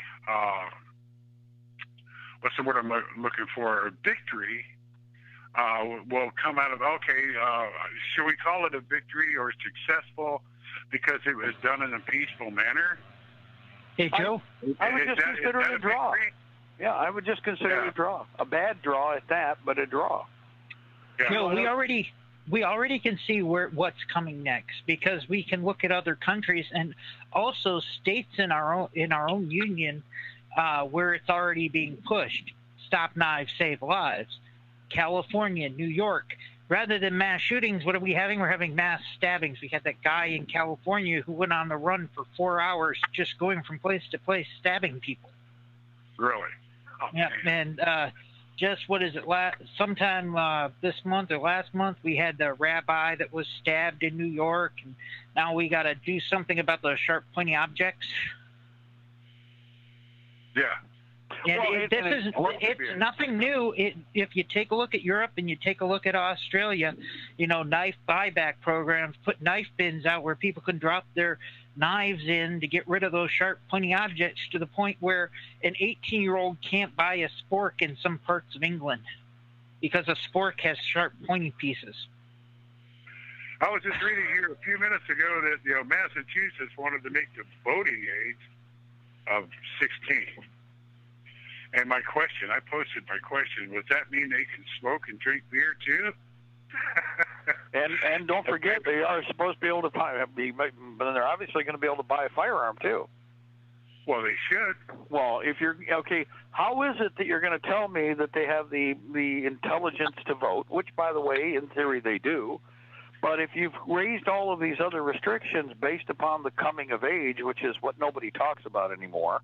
what's the word I'm looking for, victory will come out of, should we call it a victory or successful because it was done in a peaceful manner? Hey, Joe? I would just consider it a draw. Yeah, I would just consider it a draw. A bad draw at that, but a draw. Yeah. No, we already can see what's coming next, because we can look at other countries and also states in our own union where it's already being pushed. Stop knives, save lives. California, New York. Rather than mass shootings, what are we having? We're having mass stabbings. We had that guy in California who went on the run for 4 hours just going from place to place stabbing people. Really? Oh, yeah, man. and just, what is it, sometime this month or last month, we had the rabbi that was stabbed in New York, and now we got to do something about the sharp, pointy objects. Yeah. And it's nothing new. If you take a look at Europe and you take a look at Australia, you know, knife buyback programs put knife bins out where people can drop their knives in to get rid of those sharp, pointy objects, to the point where an 18-year-old can't buy a spork in some parts of England because a spork has sharp, pointy pieces. I was just reading here a few minutes ago that, you know, Massachusetts wanted to make the voting age of 16. And I posted my question, does that mean they can smoke and drink beer too? and don't forget, they are supposed to be able to buy, but they're obviously going to be able to buy a firearm too. Well, they should. Well, if you're okay, how is it that you're going to tell me that they have the intelligence to vote? Which, by the way, in theory they do. But if you've raised all of these other restrictions based upon the coming of age, which is what nobody talks about anymore,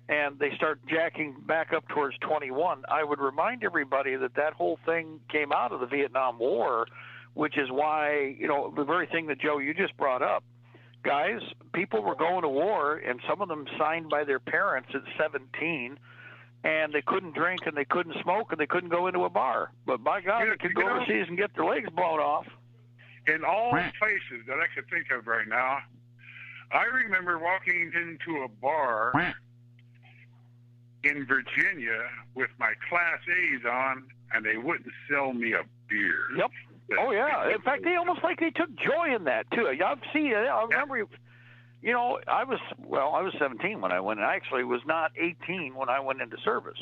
and they start jacking back up towards 21, I would remind everybody that whole thing came out of the Vietnam War, which is why, you know, the very thing that, Joe, you just brought up. Guys, people were going to war, and some of them signed by their parents at 17, and they couldn't drink and they couldn't smoke and they couldn't go into a bar. But by God, they could go overseas and get their legs blown off. In all places that I could think of right now, I remember walking into a bar in Virginia with my Class A's on, and they wouldn't sell me a beer. Yep. Oh, yeah. In fact, they almost like they took joy in that, too. I've seen it. I remember, you know, I was 17 when I went, and I actually was not 18 when I went into service.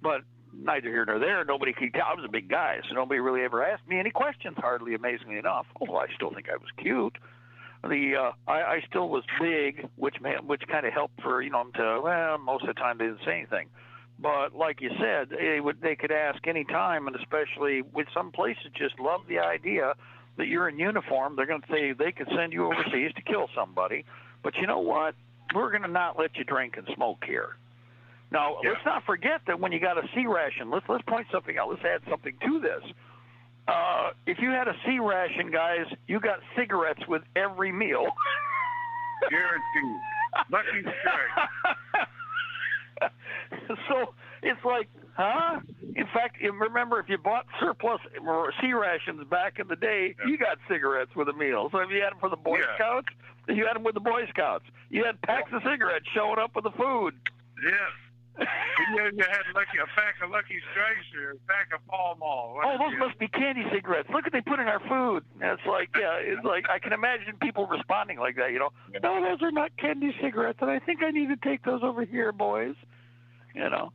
But neither here nor there, nobody could tell. I was a big guy, so nobody really ever asked me any questions, hardly, amazingly enough, although I still think I was cute. I still was big, which kind of helped for, you know, most of the time they didn't say anything. But like you said, they could ask any time, and especially with some places just love the idea that you're in uniform. They're going to say they could send you overseas to kill somebody. But you know what? We're going to not let you drink and smoke here. Now, let's not forget that when you got a C ration, let's point something out. Let's add something to this. If you had a C ration, guys, you got cigarettes with every meal. Guaranteed. Lucky strike. So it's like, huh? In fact, remember, if you bought surplus C rations back in the day, you got cigarettes with a meal. So if you had them for the Boy Scouts, you had them with the Boy Scouts. You had packs of cigarettes showing up with the food. Yes. You had a pack of Lucky Strikes or a pack of Pall Mall. Oh, those must be candy cigarettes. Look what they put in our food. And it's like, it's like I can imagine people responding like that. You know, no, those are not candy cigarettes, and I think I need to take those over here, boys. You know,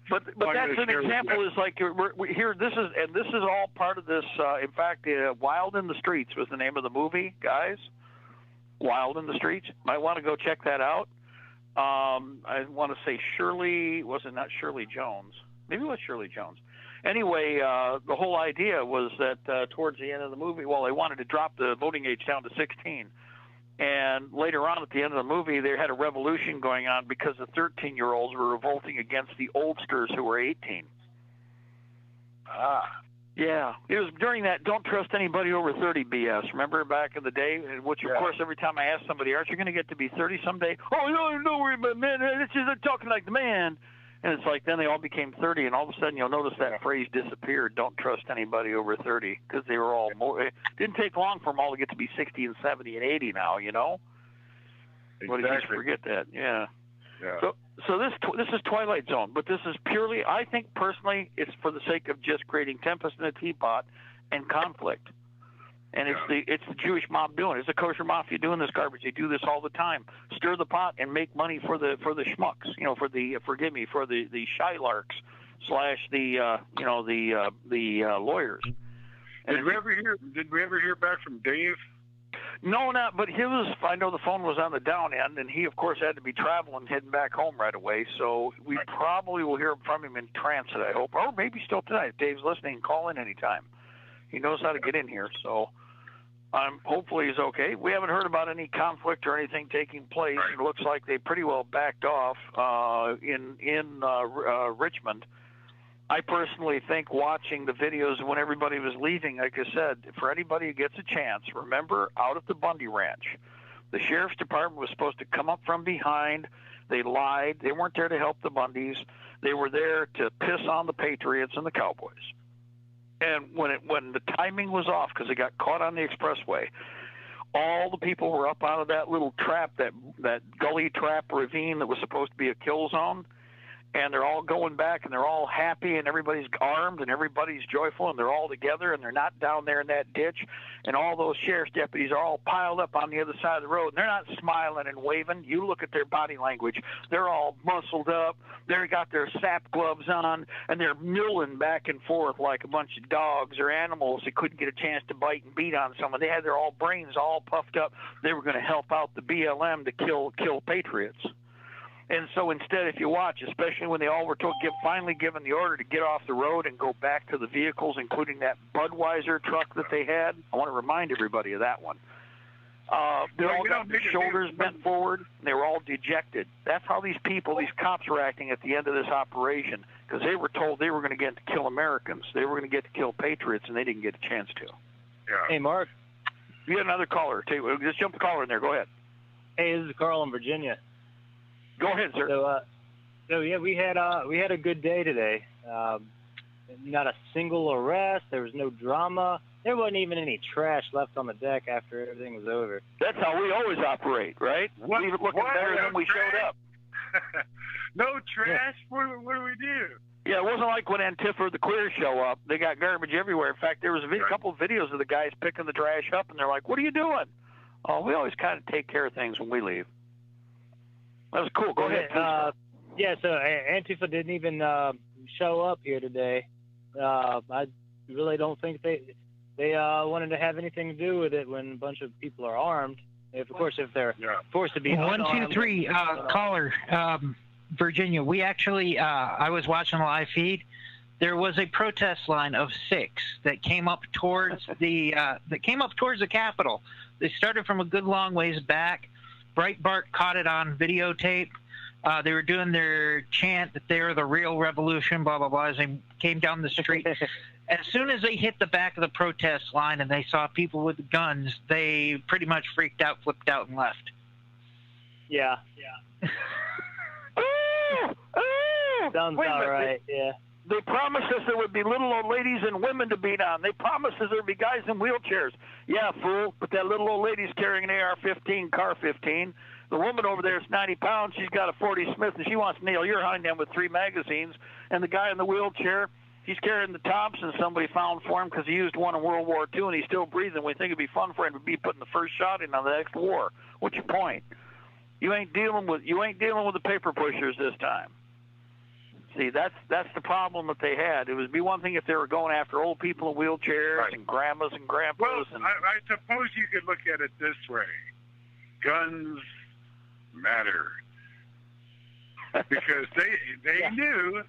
but that's an example. Is like we're here. This is all part of this. In fact, Wild in the Streets was the name of the movie, guys. Wild in the Streets. Might want to go check that out. I want to say not Shirley Jones? Maybe it was Shirley Jones. Anyway, the whole idea was that towards the end of the movie, they wanted to drop the voting age down to 16. And later on at the end of the movie, they had a revolution going on because the 13-year-olds were revolting against the oldsters who were 18. Yeah, it was during that "don't trust anybody over 30" BS. Remember back in the day, which of course every time I ask somebody, "Aren't you going to get to be 30 someday?" "Oh no, wait a minute, man, this is talking like the man." And it's like then they all became 30, and all of a sudden you'll notice that phrase disappeared. Don't trust anybody over 30, because they were all more. It didn't take long for them all to get to be 60 and 70 and 80 now. You know. Exactly. But you just forget that. Yeah. Yeah. So this is Twilight Zone, but this is purely, I think personally, it's for the sake of just creating tempest in a teapot and conflict. And it's the Jewish mob doing it. It's the kosher mafia doing this garbage. They do this all the time. Stir the pot and make money for the schmucks. You know, for the shylarks / the lawyers. And Did we ever hear back from Dave? No, not. But I know the phone was on the down end, and he of course had to be traveling, heading back home right away. So we probably will hear from him in transit, I hope, or maybe still tonight. If Dave's listening, call in anytime. He knows how to get in here, so. Hopefully he's okay. We haven't heard about any conflict or anything taking place. It looks like they pretty well backed off in Richmond. I personally think watching the videos when everybody was leaving, like I said, for anybody who gets a chance, remember out at the Bundy Ranch, the sheriff's department was supposed to come up from behind. They lied. They weren't there to help the Bundys. They were there to piss on the Patriots and the Cowboys. And when the timing was off, because they got caught on the expressway, all the people were up out of that little trap, that gully trap ravine that was supposed to be a kill zone, and they're all going back, and they're all happy, and everybody's armed, and everybody's joyful, and they're all together, and they're not down there in that ditch, and all those sheriff's deputies are all piled up on the other side of the road, and they're not smiling and waving. You look at their body language. They're all muscled up. They've got their sap gloves on, and they're milling back and forth like a bunch of dogs or animals that couldn't get a chance to bite and beat on someone. They had their brains all puffed up. They were going to help out the BLM to kill patriots. And so instead, if you watch, especially when they all were finally given the order to get off the road and go back to the vehicles, including that Budweiser truck that they had, I want to remind everybody of that one. They all got their shoulders bent forward, and they were all dejected. That's how these cops were acting at the end of this operation, because they were told they were going to get to kill Americans. They were going to get to kill patriots, and they didn't get a chance to. Yeah. Hey, Mark. You got another caller. Just jump the caller in there. Go ahead. Hey, this is Carl in Virginia. Go ahead, sir. So yeah, we had a good day today. Not a single arrest. There was no drama. There wasn't even any trash left on the deck after everything was over. That's how we always operate, right? Leave it looking better than we showed up. No trash? Yeah. What do we do? Yeah, it wasn't like when Antifa or the Queers show up. They got garbage everywhere. In fact, there was a couple of videos of the guys picking the trash up, and they're like, "What are you doing?" Oh, we always kind of take care of things when we leave. That was cool. Go ahead. Yeah, so Antifa didn't even show up here today. I really don't think they wanted to have anything to do with it when a bunch of people are armed. Of course, if they're forced to be unarmed. 1, 2, 3, caller, Virginia. We actually, I was watching the live feed. There was a protest line of 6 that came up towards the Capitol. They started from a good long ways back. Breitbart caught it on videotape. They were doing their chant that they're the real revolution, blah, blah, blah, as they came down the street. As soon as they hit the back of the protest line and they saw people with guns, they pretty much freaked out, flipped out, and left. Yeah. Sounds about right, yeah. They promised us there would be little old ladies and women to beat on. They promised us there would be guys in wheelchairs. Yeah, fool, but that little old lady's carrying an AR-15, CAR-15. The woman over there is 90 pounds. She's got a 40 Smith, and she wants to nail your hind end with 3 magazines. And the guy in the wheelchair, he's carrying the Thompson somebody found for him because he used one in World War II, and he's still breathing. We think it'd be fun for him to be putting the first shot in on the next war. What's your point? You ain't dealing with the paper pushers this time. See, that's the problem that they had. It would be one thing if they were going after old people in wheelchairs and grandmas and grandpas. Well, I suppose you could look at it this way. Guns matter. Because they knew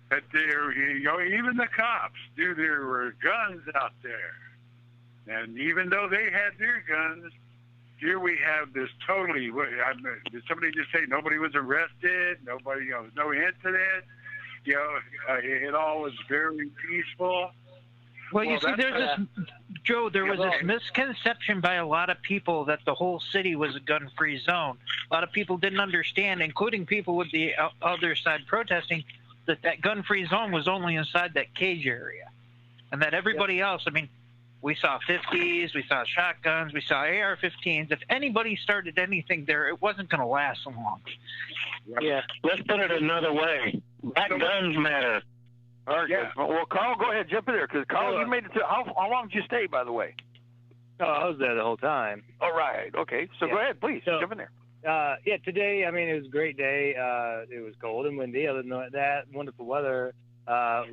that even the cops knew there were guns out there. And even though they had their guns, here we have this totally, did somebody just say nobody was arrested? Nobody, no incident? It all was very peaceful. Well, you see, there's this, Joe, there was this misconception by a lot of people that the whole city was a gun-free zone. A lot of people didn't understand, including people with the other side protesting, that gun-free zone was only inside that cage area, and that everybody else, I mean, we saw 50s, we saw shotguns, we saw AR-15s. If anybody started anything there, it wasn't going to last long. Yeah. Let's put it another way. Black guns matter. All right. Yeah. Well, Carl, go ahead, jump in there, because Carl, you made it to how long did you stay, by the way? Oh, I was there the whole time. All right. Okay. So go ahead, please jump in there. Yeah, today, I mean, it was a great day. It was cold and windy. Other than that, wonderful weather.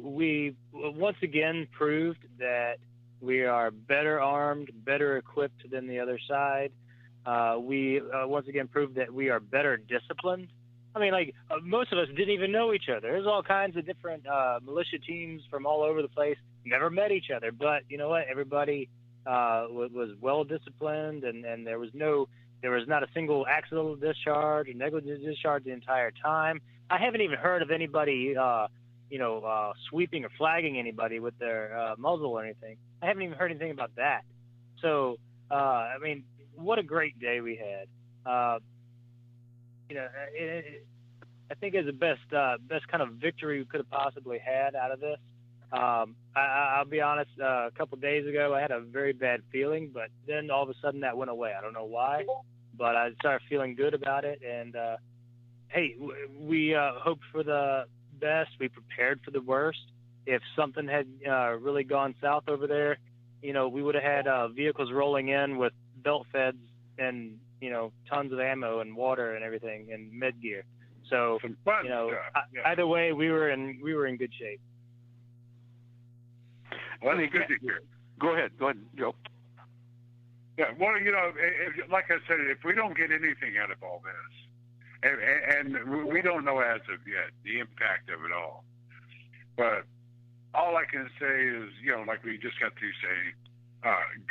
We once again proved that we are better armed, better equipped than the other side. We once again proved that we are better disciplined. I mean, like, most of us didn't even know each other. There's all kinds of different militia teams from all over the place, never met each other. But you know what? Everybody was well disciplined, and there was not a single accidental discharge or negligent discharge the entire time. I haven't even heard of anybody, sweeping or flagging anybody with their muzzle or anything. I haven't even heard anything about that. So, I mean, what a great day we had. I think it's the best kind of victory we could have possibly had out of this. I'll be honest, a couple of days ago, I had a very bad feeling, but then all of a sudden that went away. I don't know why, but I started feeling good about it. And, hey, we hoped for the best. We prepared for the worst. If something had really gone south over there, we would have had vehicles rolling in with belt feds and, tons of ammo and water and everything and med gear. So, either way, we were in good shape. Well, that's good to hear. Go ahead, Joe. Yeah, well, like I said, if we don't get anything out of all this, and we don't know as of yet the impact of it all, but all I can say is, like we just got through saying,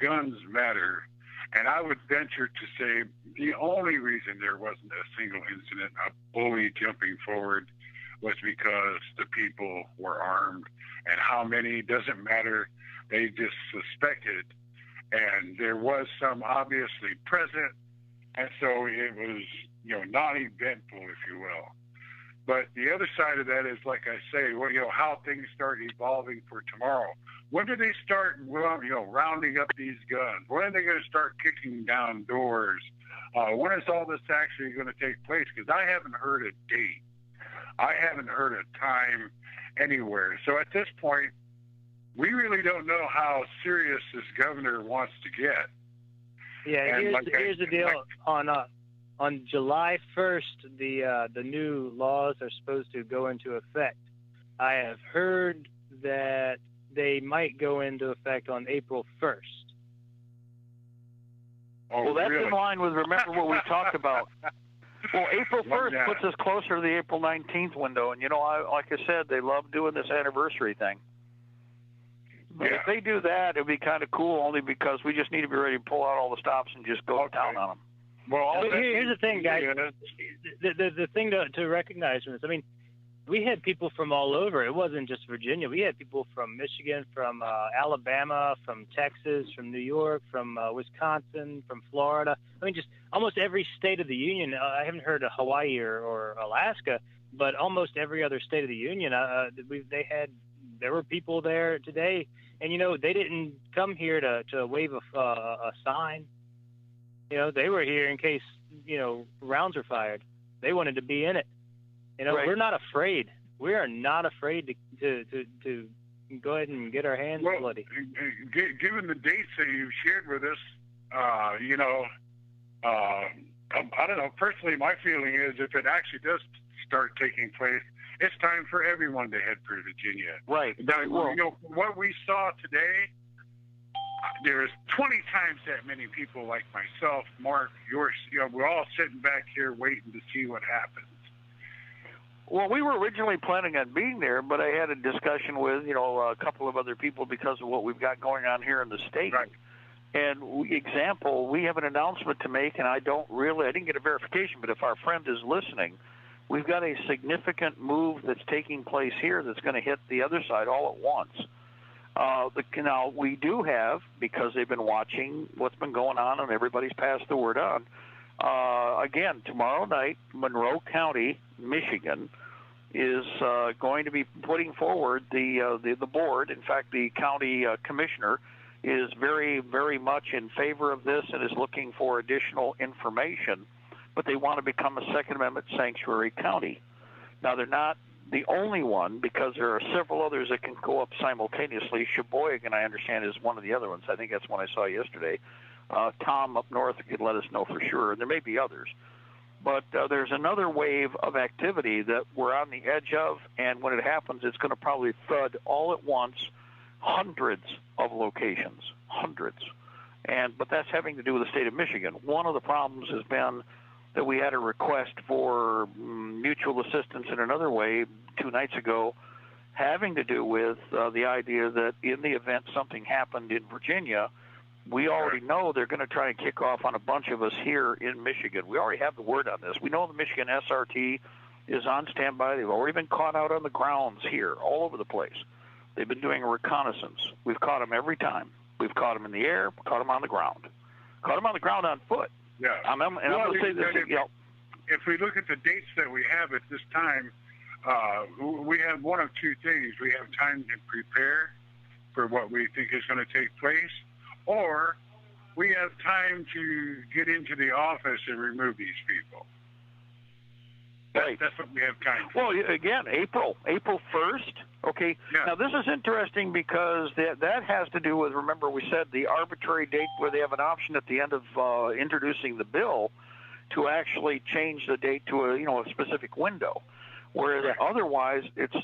guns matter. And I would venture to say the only reason there wasn't a single incident of bully jumping forward was because the people were armed. And how many doesn't matter. They just suspected. And there was some obviously present. And so it was, non-eventful, if you will. But the other side of that is, like I say, how things start evolving for tomorrow. When do they start, rounding up these guns? When are they going to start kicking down doors? When is all this actually going to take place? Because I haven't heard a date. I haven't heard a time anywhere. So at this point, we really don't know how serious this governor wants to get. Yeah, here's the deal. On July 1st, the new laws are supposed to go into effect. I have heard that they might go into effect on April 1st. Oh, well, that's really? in line with, remember what we talked about. Well, April 1st puts us closer to the April 19th window. And, like I said, they love doing this anniversary thing. But if they do that, it would be kind of cool, only because we just need to be ready to pull out all the stops and just go down on them. Well, here's the thing, guys. The thing to recognize from this, I mean, we had people from all over. It wasn't just Virginia. We had people from Michigan, from Alabama, from Texas, from New York, from Wisconsin, from Florida. I mean, just almost every state of the union. I haven't heard of Hawaii or Alaska, but almost every other state of the union. There were people there today, and they didn't come here to wave a sign. They were here in case rounds were fired. They wanted to be in it. Right. We're not afraid. We are not afraid to go ahead and get our hands bloody. Given the dates that you shared with us, I don't know. Personally, my feeling is if it actually does start taking place, it's time for everyone to head for Virginia. Right. Now, what we saw today, there's 20 times that many people like myself, Mark, yours. We're all sitting back here waiting to see what happens. Well, we were originally planning on being there, but I had a discussion with, a couple of other people because of what we've got going on here in the state. Right. And we have an announcement to make, and I didn't get a verification, but if our friend is listening, we've got a significant move that's taking place here that's going to hit the other side all at once. Now, we do have, because they've been watching what's been going on and everybody's passed the word on, again, tomorrow night, Monroe County, Michigan, is going to be putting forward the board. In fact, the county commissioner is very, very much in favor of this and is looking for additional information, but they want to become a Second Amendment sanctuary county. Now, they're not the only one, because there are several others that can go up simultaneously. Sheboygan, I understand, is one of the other ones. I think that's one I saw yesterday. Tom up north could let us know for sure, and there may be others. But there's another wave of activity that we're on the edge of, and when it happens, it's going to probably thud all at once hundreds of locations, hundreds. But that's having to do with the state of Michigan. One of the problems has been that we had a request for mutual assistance in another way 2 nights ago, having to do with the idea that in the event something happened in Virginia, we already know they're going to try and kick off on a bunch of us here in Michigan. We already have the word on this. We know the Michigan SRT is on standby. They've already been caught out on the grounds here, all over the place. They've been doing a reconnaissance. We've caught them every time. We've caught them in the air, caught them on the ground. Caught them on the ground on foot. Yeah. I'm going to say this. If we look at the dates that we have at this time, we have one of two things. We have time to prepare for what we think is going to take place, or we have time to get into the office and remove these people. Right. That's what we have time for. Well, again, April 1st. Okay. Yeah. Now, this is interesting because that has to do with, remember, we said the arbitrary date where they have an option at the end of introducing the bill to actually change the date to a specific window, whereas otherwise it's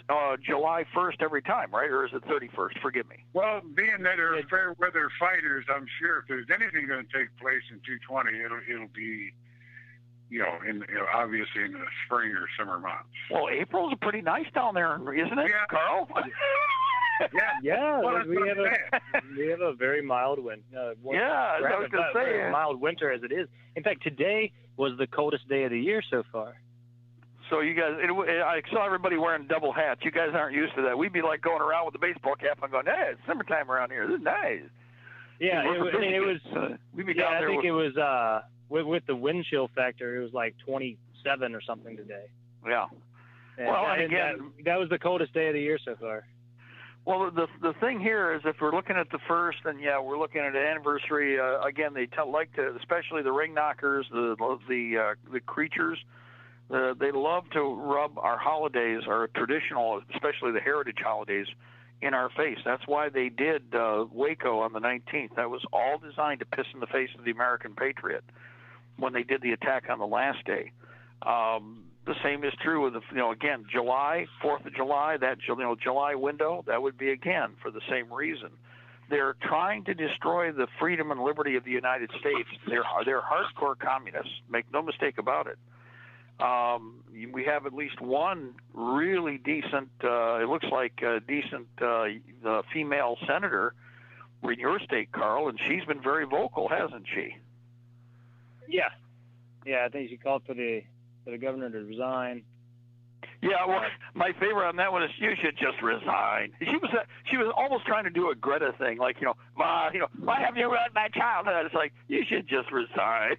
July 1st every time, right? Or is it 31st? Forgive me. Well, being that they're fair weather fighters, I'm sure if there's anything going to take place in 220, it'll be, obviously in the spring or summer months. Well, April's pretty nice down there, isn't it, Carl? Yeah, Well, we have a very mild winter. I was going to say mild winter as it is. In fact, today was the coldest day of the year so far. So you guys, I saw everybody wearing double hats. You guys aren't used to that. We'd be like going around with a baseball cap and going, "Hey, it's summertime around here. This is nice." Yeah, it was. We'd be down there. I think it was with the wind chill factor. It was like 27 or something today. Yeah. And again, that was the coldest day of the year so far. Well, the thing here is if we're looking at the first, and we're looking at an anniversary. Again, they like to, especially the ring knockers, the creatures. They love to rub our holidays, our traditional, especially the heritage holidays, in our face. That's why they did Waco on the 19th. That was all designed to piss in the face of the American patriot when they did the attack on the last day. The same is true with again, July, 4th of July, that July window, that would be again for the same reason. They're trying to destroy the freedom and liberty of the United States. They're hardcore communists. Make no mistake about it. We have at least one really decent, it looks like a decent female senator in your state, Carl, and she's been very vocal, hasn't she? Yeah. I think she called for the governor to resign. Yeah, well, my favorite on that one is you should just resign. She was almost trying to do a Greta thing, like why have you ruined my childhood? It's like you should just resign.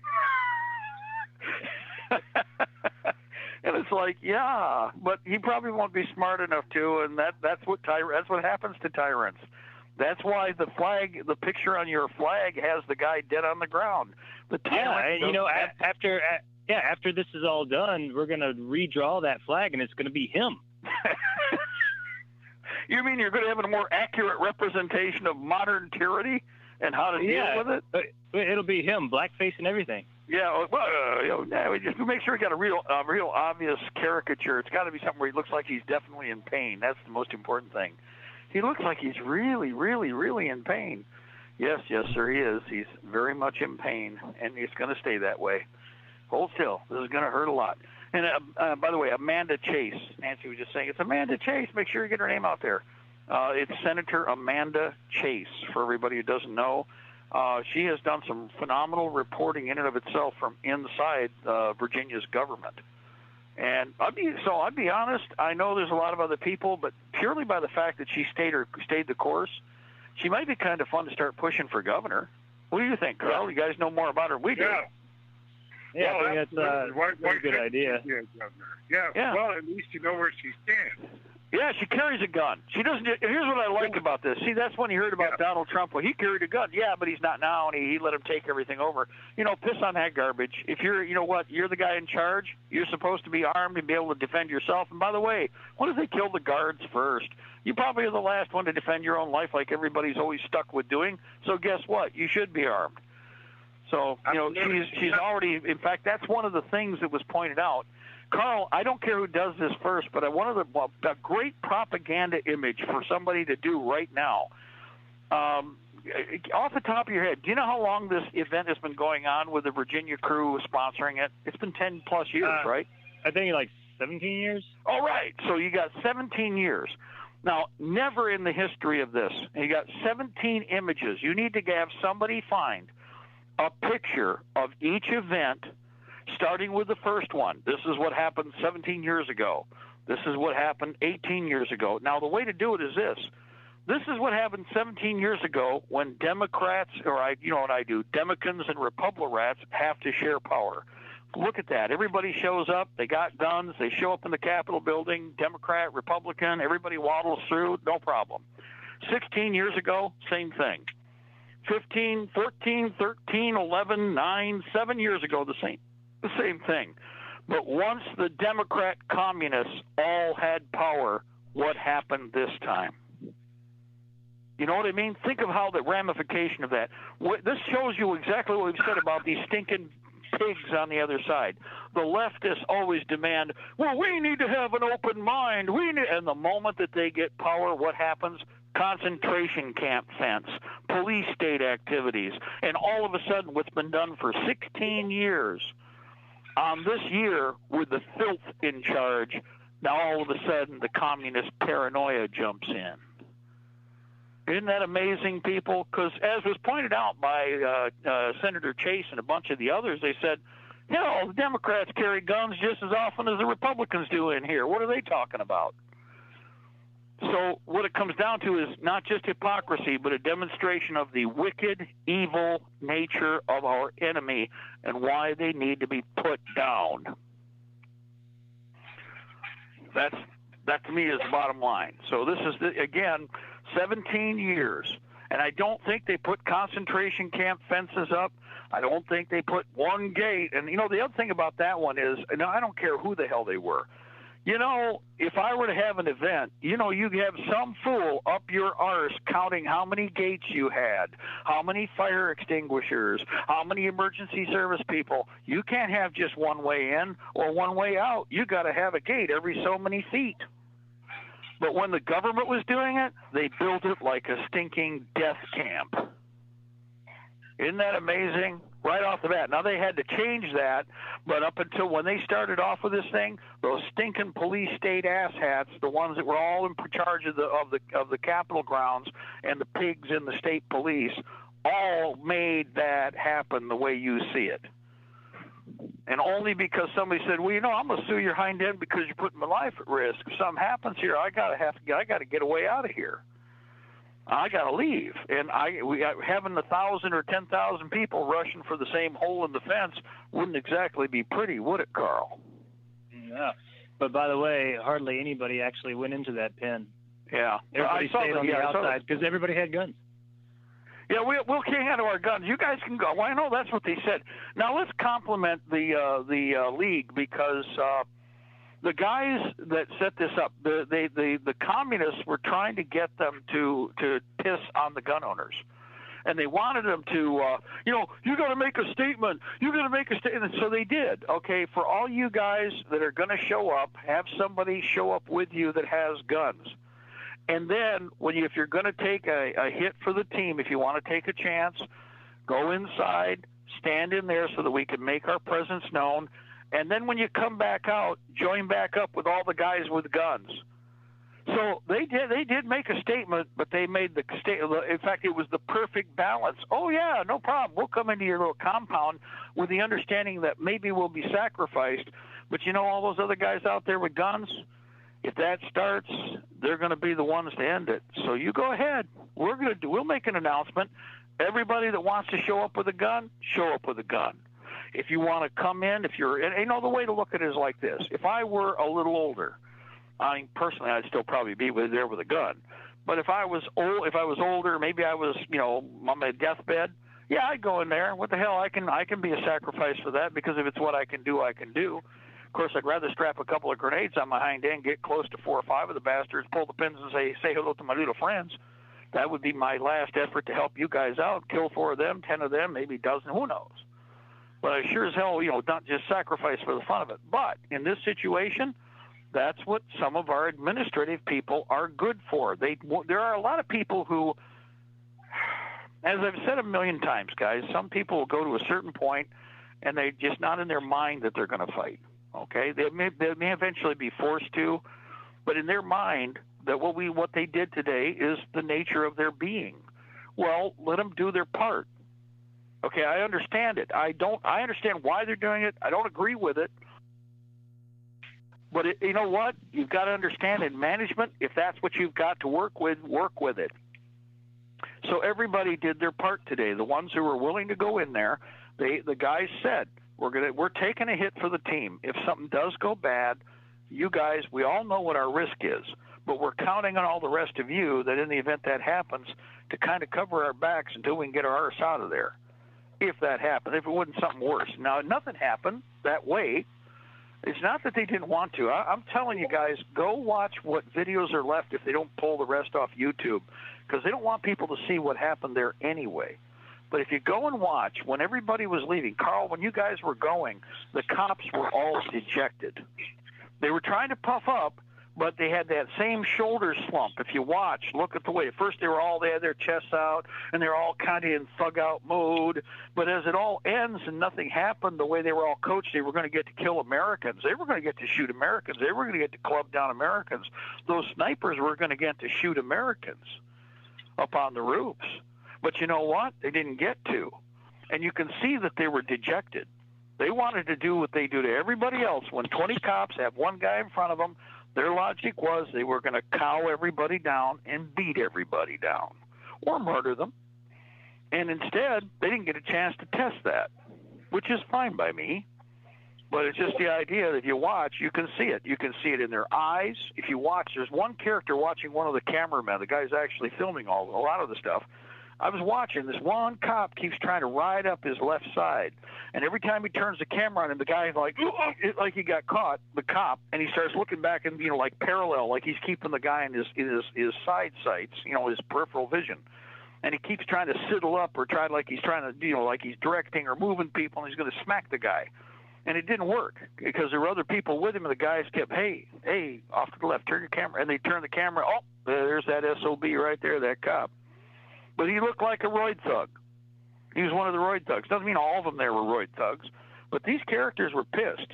And it's like, yeah, but he probably won't be smart enough to, and that's what happens to tyrants. That's why the picture on your flag has the guy dead on the ground. After this is all done, we're going to redraw that flag, and it's going to be him. You mean you're going to have a more accurate representation of modern tyranny and how to deal with it? It'll be him, blackface and everything. Yeah, well, we just make sure he got a real obvious caricature. It's got to be something where he looks like he's definitely in pain. That's the most important thing. He looks like he's really, really, really in pain. Yes, sir, he is. He's very much in pain, and he's going to stay that way. Hold still. This is going to hurt a lot. And by the way, Amanda Chase, Nancy was just saying, it's Amanda Chase. Make sure you get her name out there. It's Senator Amanda Chase, for everybody who doesn't know. She has done some phenomenal reporting in and of itself from inside Virginia's government. And I'll be honest, I know there's a lot of other people, but purely by the fact that she stayed the course, she might be kind of fun to start pushing for governor. What do you think, Carl? You guys know more about her than we do. Yeah, Well, I think that's a good idea. Yeah, well, at least you know where she stands. Yeah, she carries a gun. She doesn't. Here's what I like about this. See, that's when you heard about Donald Trump. Well, he carried a gun. Yeah, but he's not now, and he let him take everything over. You know, piss on that garbage. If you're, you know what, you're the guy in charge. You're supposed to be armed and be able to defend yourself. And by the way, what if they kill the guards first? You probably are the last one to defend your own life, like everybody's always stuck with doing. So guess what? You should be armed. So, you know, she's already. In fact, that's one of the things that was pointed out. Carl, I don't care who does this first, but one of a great propaganda image for somebody to do right now. Off the top of your head, do you know how long this event has been going on with the Virginia crew sponsoring it? It's been 10 plus years, right? I think like 17 years. All right. So you got 17 years. Now, never in the history of this, you got 17 images. You need to have somebody find a picture of each event, starting with the first one. This is what happened 17 years ago. This is what happened 18 years ago. Now, the way to do it is this. This is what happened 17 years ago when Democrats, you know what I do, Democrats and Republicans have to share power. Look at that. Everybody shows up. They got guns. They show up in the Capitol building, Democrat, Republican. Everybody waddles through. No problem. 16 years ago, same thing. 15, 14, 13, 11, 9, 7 years ago, the same thing. But once the Democrat communists all had power, what happened this time? You know what I mean? Think of how the ramification of that. This shows you exactly what we've said about these stinking pigs on the other side. The leftists always demand, well, we need to have an open mind. And the moment that they get power, what happens? Concentration camp fence, police state activities, and all of a sudden what's been done for 16 years on this year with the filth in charge, now all of a sudden the communist paranoia jumps in. Isn't that amazing, people? Because as was pointed out by Senator Chase and a bunch of the others, they said, you know, the Democrats carry guns just as often as the Republicans do in here. What are they talking about? So what it comes down to is not just hypocrisy, but a demonstration of the wicked, evil nature of our enemy and why they need to be put down. That to me is the bottom line. So this is, again, 17 years. And I don't think they put concentration camp fences up. I don't think they put one gate. And, you know, the other thing about that one is, and I don't care who the hell they were. You know, if I were to have an event, you know, you have some fool up your arse counting how many gates you had, how many fire extinguishers, how many emergency service people. You can't have just one way in or one way out. You got to have a gate every so many feet. But when the government was doing it, they built it like a stinking death camp. Isn't that amazing? Right off the bat. Now they had to change that, but up until when they started off with this thing, those stinking police state asshats, the ones that were all in charge of the Capitol grounds and the pigs in the state police, all made that happen the way you see it. And only because somebody said, well, you know, I'm going to sue your hind end because you're putting my life at risk. If something happens here, I got to get away out of here. I got to leave. And having 1,000 or 10,000 people rushing for the same hole in the fence wouldn't exactly be pretty, would it, Carl? Yeah. But by the way, hardly anybody actually went into that pen. Yeah. Everybody stayed on the outside because everybody had guns. Yeah, we'll hang on to our guns. You guys can go. Well, I know that's what they said. Now let's compliment the league because the guys that set this up, the communists were trying to get them to piss on the gun owners, and they wanted them to, you got to make a statement. You got to make a statement. So they did. Okay, for all you guys that are going to show up, have somebody show up with you that has guns. And then, if you're going to take a hit for the team, if you want to take a chance, go inside, stand in there so that we can make our presence known. And then when you come back out, join back up with all the guys with guns. So they did make a statement, but they made the statement. In fact, it was the perfect balance. Oh, yeah, no problem. We'll come into your little compound with the understanding that maybe we'll be sacrificed. But you know all those other guys out there with guns? If that starts, they're going to be the ones to end it. So you go ahead. We'll make an announcement. Everybody that wants to show up with a gun, show up with a gun. if you want to come in, if you're, and, the way to look at it is like this. If I were a little older, I mean, personally, I'd still probably be there with a gun. But if I was older, maybe I was, on my deathbed, yeah, I'd go in there. What the hell? I can be a sacrifice for that, because if it's what I can do, I can do. Of course, I'd rather strap a couple of grenades on my hind end, get close to 4 or 5 of the bastards, pull the pins, and say hello to my little friends. That would be my last effort to help you guys out. Kill 4 of them, 10 of them, maybe a dozen. Who knows? But I sure as hell, not just sacrifice for the fun of it. But in this situation, that's what some of our administrative people are good for. There are a lot of people who, as I've said a million times, guys, some people will go to a certain point and they're just not in their mind that they're going to fight. Okay, they may eventually be forced to, but in their mind, that what they did today is the nature of their being. Well, let them do their part. Okay, I understand it. I understand why they're doing it. I don't agree with it. But you know what? You've got to understand in management, if that's what you've got to work with it. So everybody did their part today. The ones who were willing to go in there, the guys said, we're taking a hit for the team. If something does go bad, you guys, we all know what our risk is, but we're counting on all the rest of you that in the event that happens to kind of cover our backs until we can get our arse out of there. If that happened, if it wasn't something worse. Now, nothing happened that way. It's not that they didn't want to. I'm telling you guys, go watch what videos are left if they don't pull the rest off YouTube, because they don't want people to see what happened there anyway. But if you go and watch, when everybody was leaving, Carl, when you guys were going, the cops were all dejected. They were trying to puff up, but they had that same shoulder slump. If you watch, look at the way. At first, they had their chests out, and they're all kind of in thug-out mode. But as it all ends and nothing happened, the way they were all coached, they were going to get to kill Americans. They were going to get to shoot Americans. They were going to get to club down Americans. Those snipers were going to get to shoot Americans up on the roofs. But you know what? They didn't get to. And you can see that they were dejected. They wanted to do what they do to everybody else. When 20 cops have one guy in front of them, their logic was they were going to cow everybody down and beat everybody down or murder them. And instead, they didn't get a chance to test that, which is fine by me. But it's just the idea that if you watch, you can see it. You can see it in their eyes. If you watch, there's one character watching one of the cameramen. The guy's actually filming a lot of the stuff. I was watching. This one cop keeps trying to ride up his left side, and every time he turns the camera on him, the guy's like he got caught, the cop, and he starts looking back and like parallel, like he's keeping the guy in his side sights, his peripheral vision, and he keeps trying to sidle up or try like he's trying to like he's directing or moving people, and he's going to smack the guy, and it didn't work because there were other people with him, and the guys kept hey off to the left, turn your camera, and they turn the camera. Oh, there's that SOB right there, that cop. But he looked like a roid thug. He was one of the roid thugs. Doesn't mean all of them there were roid thugs, but these characters were pissed.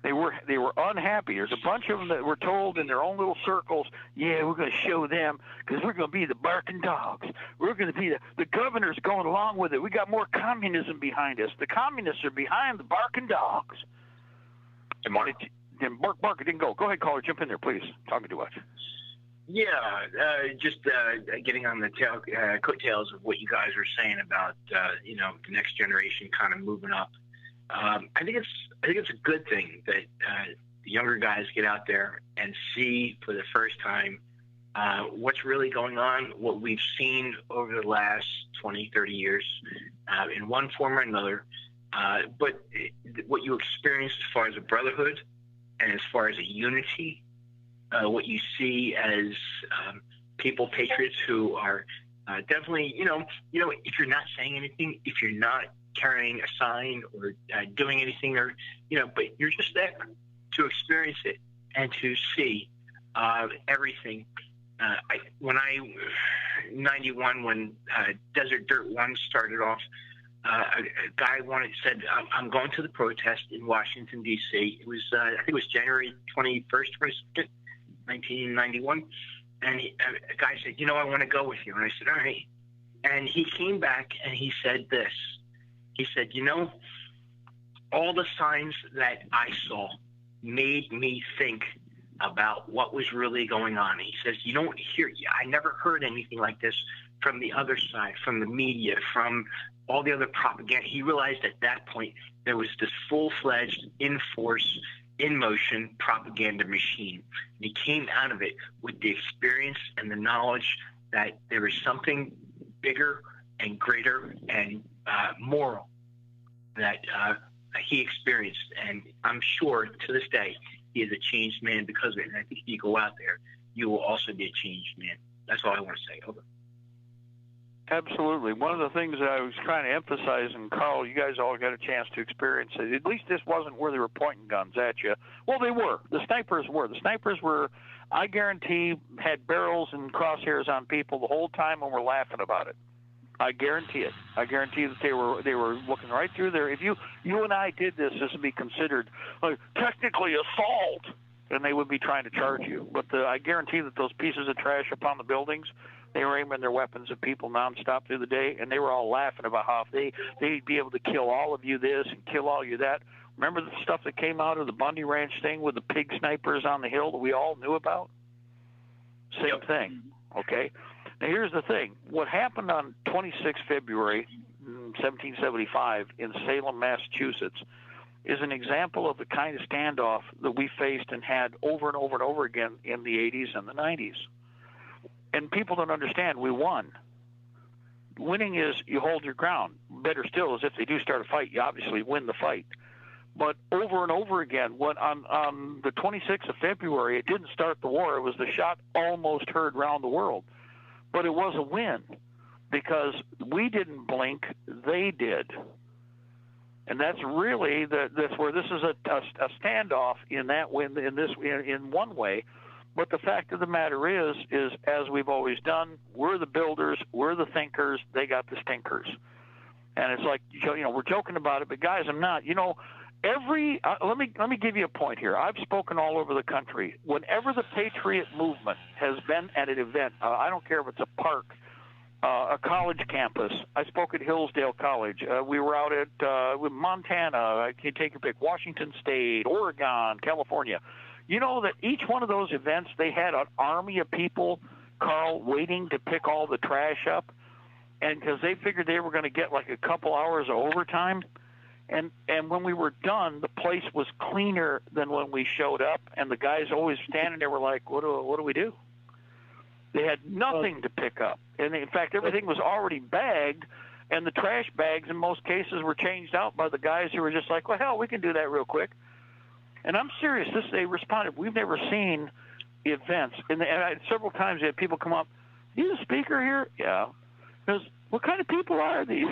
They were unhappy. There's a bunch of them that were told in their own little circles, yeah, we're going to show them because we're going to be the barking dogs. We're going to be the governor's going along with it. We got more communism behind us. The communists are behind the barking dogs. And Mark, Mark, it didn't go. Go ahead, caller. Jump in there, please. Talking too much. Yeah, just getting on the coattails of what you guys were saying about the next generation kind of moving up. I think it's a good thing that the younger guys get out there and see for the first time what's really going on, what we've seen over the last 20, 30 years in one form or another, but what you experience as far as a brotherhood and as far as a unity. What you see as people, patriots who are definitely, if you're not saying anything, if you're not carrying a sign or doing anything, or but you're just there to experience it and to see everything. When 91, when Desert Dirt 1 started off, a guy said, I'm going to the protest in Washington, D.C. It was, I think it was January 21st, 22nd. 1991, and a guy said, I want to go with you. And I said, all right. And he came back and he said this. He said, all the signs that I saw made me think about what was really going on. He says, I never heard anything like this from the other side, from the media, from all the other propaganda. He realized at that point there was this full-fledged, in-force, in-motion propaganda machine. And he came out of it with the experience and the knowledge that there is something bigger and greater and moral that he experienced. And I'm sure to this day he is a changed man because of it. And I think if you go out there, you will also be a changed man. That's all I want to say. Over. Absolutely. One of the things that I was trying to emphasize, and Carl, you guys all got a chance to experience it. At least this wasn't where they were pointing guns at you. Well, they were. The snipers were. The snipers were, I guarantee, had barrels and crosshairs on people the whole time and were laughing about it. I guarantee it. I guarantee that they were looking right through there. If you and I did this would be considered technically assault, and they would be trying to charge you. But I guarantee that those pieces of trash upon the buildings, they were aiming their weapons at people nonstop through the day, and they were all laughing about how they'd be able to kill all of you this and kill all you that. Remember the stuff that came out of the Bundy Ranch thing with the pig snipers on the hill that we all knew about? Same thing, okay? Now, here's the thing. What happened on 26 February 1775 in Salem, Massachusetts, is an example of the kind of standoff that we faced and had over and over and over again in the 80s and the 90s. And people don't understand, we won. Winning is you hold your ground. Better still is if they do start a fight, you obviously win the fight. But over and over again, on the 26th of February, it didn't start the war. It was the shot almost heard around the world. But it was a win because we didn't blink, they did. And that's really that's where this is a standoff in that win in one way. But the fact of the matter is as we've always done, we're the builders, we're the thinkers, they got the stinkers. And it's like, we're joking about it, but guys, I'm not. Let me give you a point here. I've spoken all over the country. Whenever the Patriot movement has been at an event, I don't care if it's a park, a college campus. I spoke at Hillsdale College. We were out at Montana. I can take your pick. Washington State, Oregon, California. You know that each one of those events, they had an army of people, Carl, waiting to pick all the trash up, and because they figured they were going to get like a couple hours of overtime. And when we were done, the place was cleaner than when we showed up, and the guys always standing there were like, what do we do? They had nothing to pick up. And in fact, everything was already bagged, and the trash bags in most cases were changed out by the guys who were just like, well, hell, we can do that real quick. And I'm serious. They responded. We've never seen events. And several times they had people come up, you the speaker here? Yeah. Because what kind of people are these?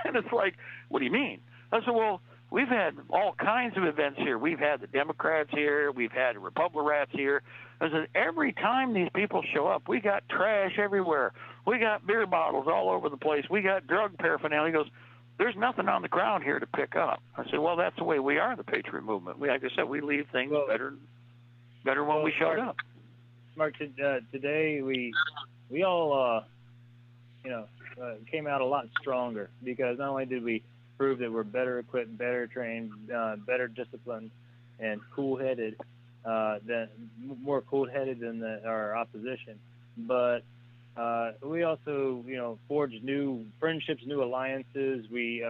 And it's like, what do you mean? I said, well, we've had all kinds of events here. We've had the Democrats here. We've had the Republicans here. I said, every time these people show up, we got trash everywhere. We got beer bottles all over the place. We got drug paraphernalia. He goes, there's nothing on the ground here to pick up. I said, well, that's the way we are, the Patriot movement. Like I said, we leave things better when we showed up. Mark, today we all, came out a lot stronger because not only did we prove that we're better equipped, better trained, better disciplined, and cool-headed, more cool-headed than our opposition, but we also, forged new friendships, new alliances. We,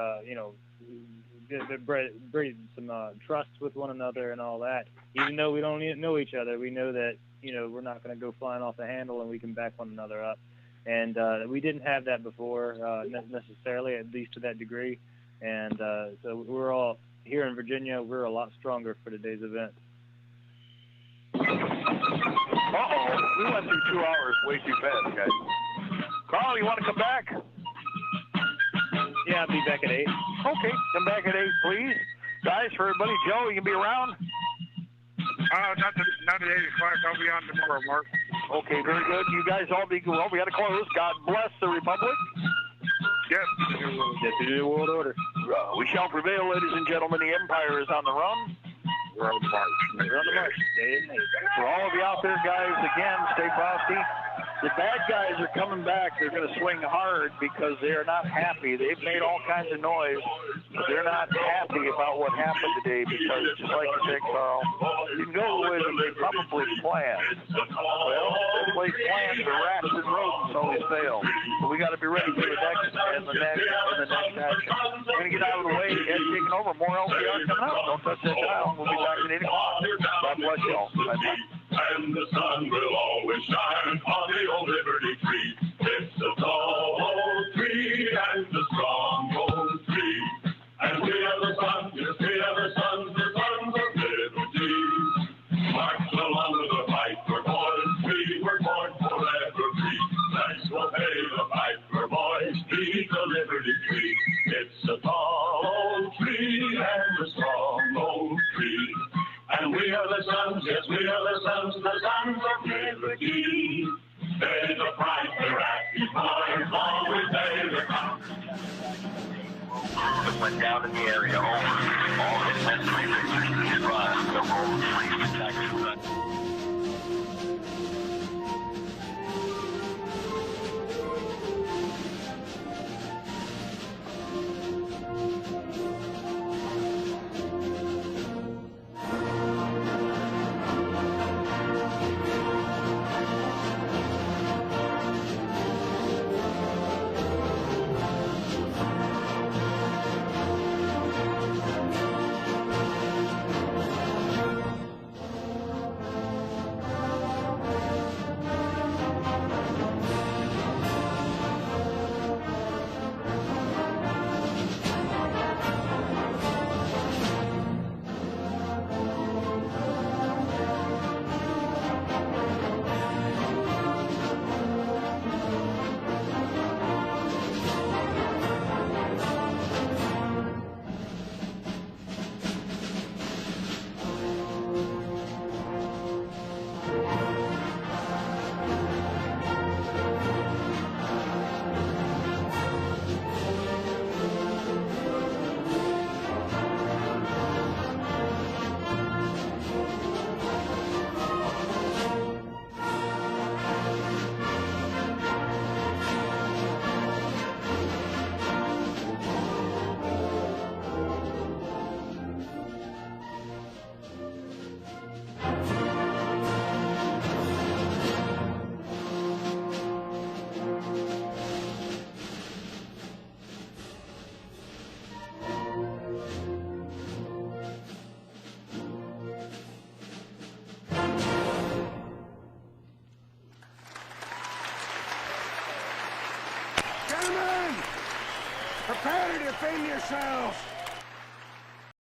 breed some trust with one another and all that. Even though we don't know each other, we know that, we're not going to go flying off the handle, and we can back one another up. And we didn't have that before, necessarily, at least to that degree. And so we're all here in Virginia. We're a lot stronger for today's event. We went through 2 hours way too fast, guys. Carl, you want to come back? Yeah, I'll be back at 8. Okay, come back at 8, please. Guys, for everybody, Joe, you can be around? Not at 8 o'clock. I'll be on tomorrow, Mark. Okay, very good. You guys all be well. We got to close. God bless the Republic. Yes. Yes, to the world order. We shall prevail, ladies and gentlemen. The Empire is on the run. We're on the march. We're on the march. Day and night. For all of you out there, guys, again, stay frosty. The bad guys are coming back. They're going to swing hard because they are not happy. They've made all kinds of noise, but they're not happy about what happened today because, just like you said, Carl, you can go with them. They probably planned. Well, laid plans, the rats and rodents always fail. But we got to be ready for the next and the next and the next action. We're going to get out of the way. Ed's taking over. More LCR coming up. Don't touch that dial. We'll be back at 8 o'clock. God bless y'all. Bye-bye. And the sun will always shine on the old Liberty tree. It's a tall tree and a strong old tree. And we are the sons, yes, we are the sons of liberty. March along with the fight, we're born free, we're born forever free. Let's obey the fight, we're boys, beneath the Liberty tree. It's a tall old tree and a strong old tree. And we are the sons, yes, we are the sons of liberty. There's a price we're asking for, always there's a cost. That went down in the area over all his mentally restricted run, the whole police protection run. Gentlemen, prepare to defend yourselves.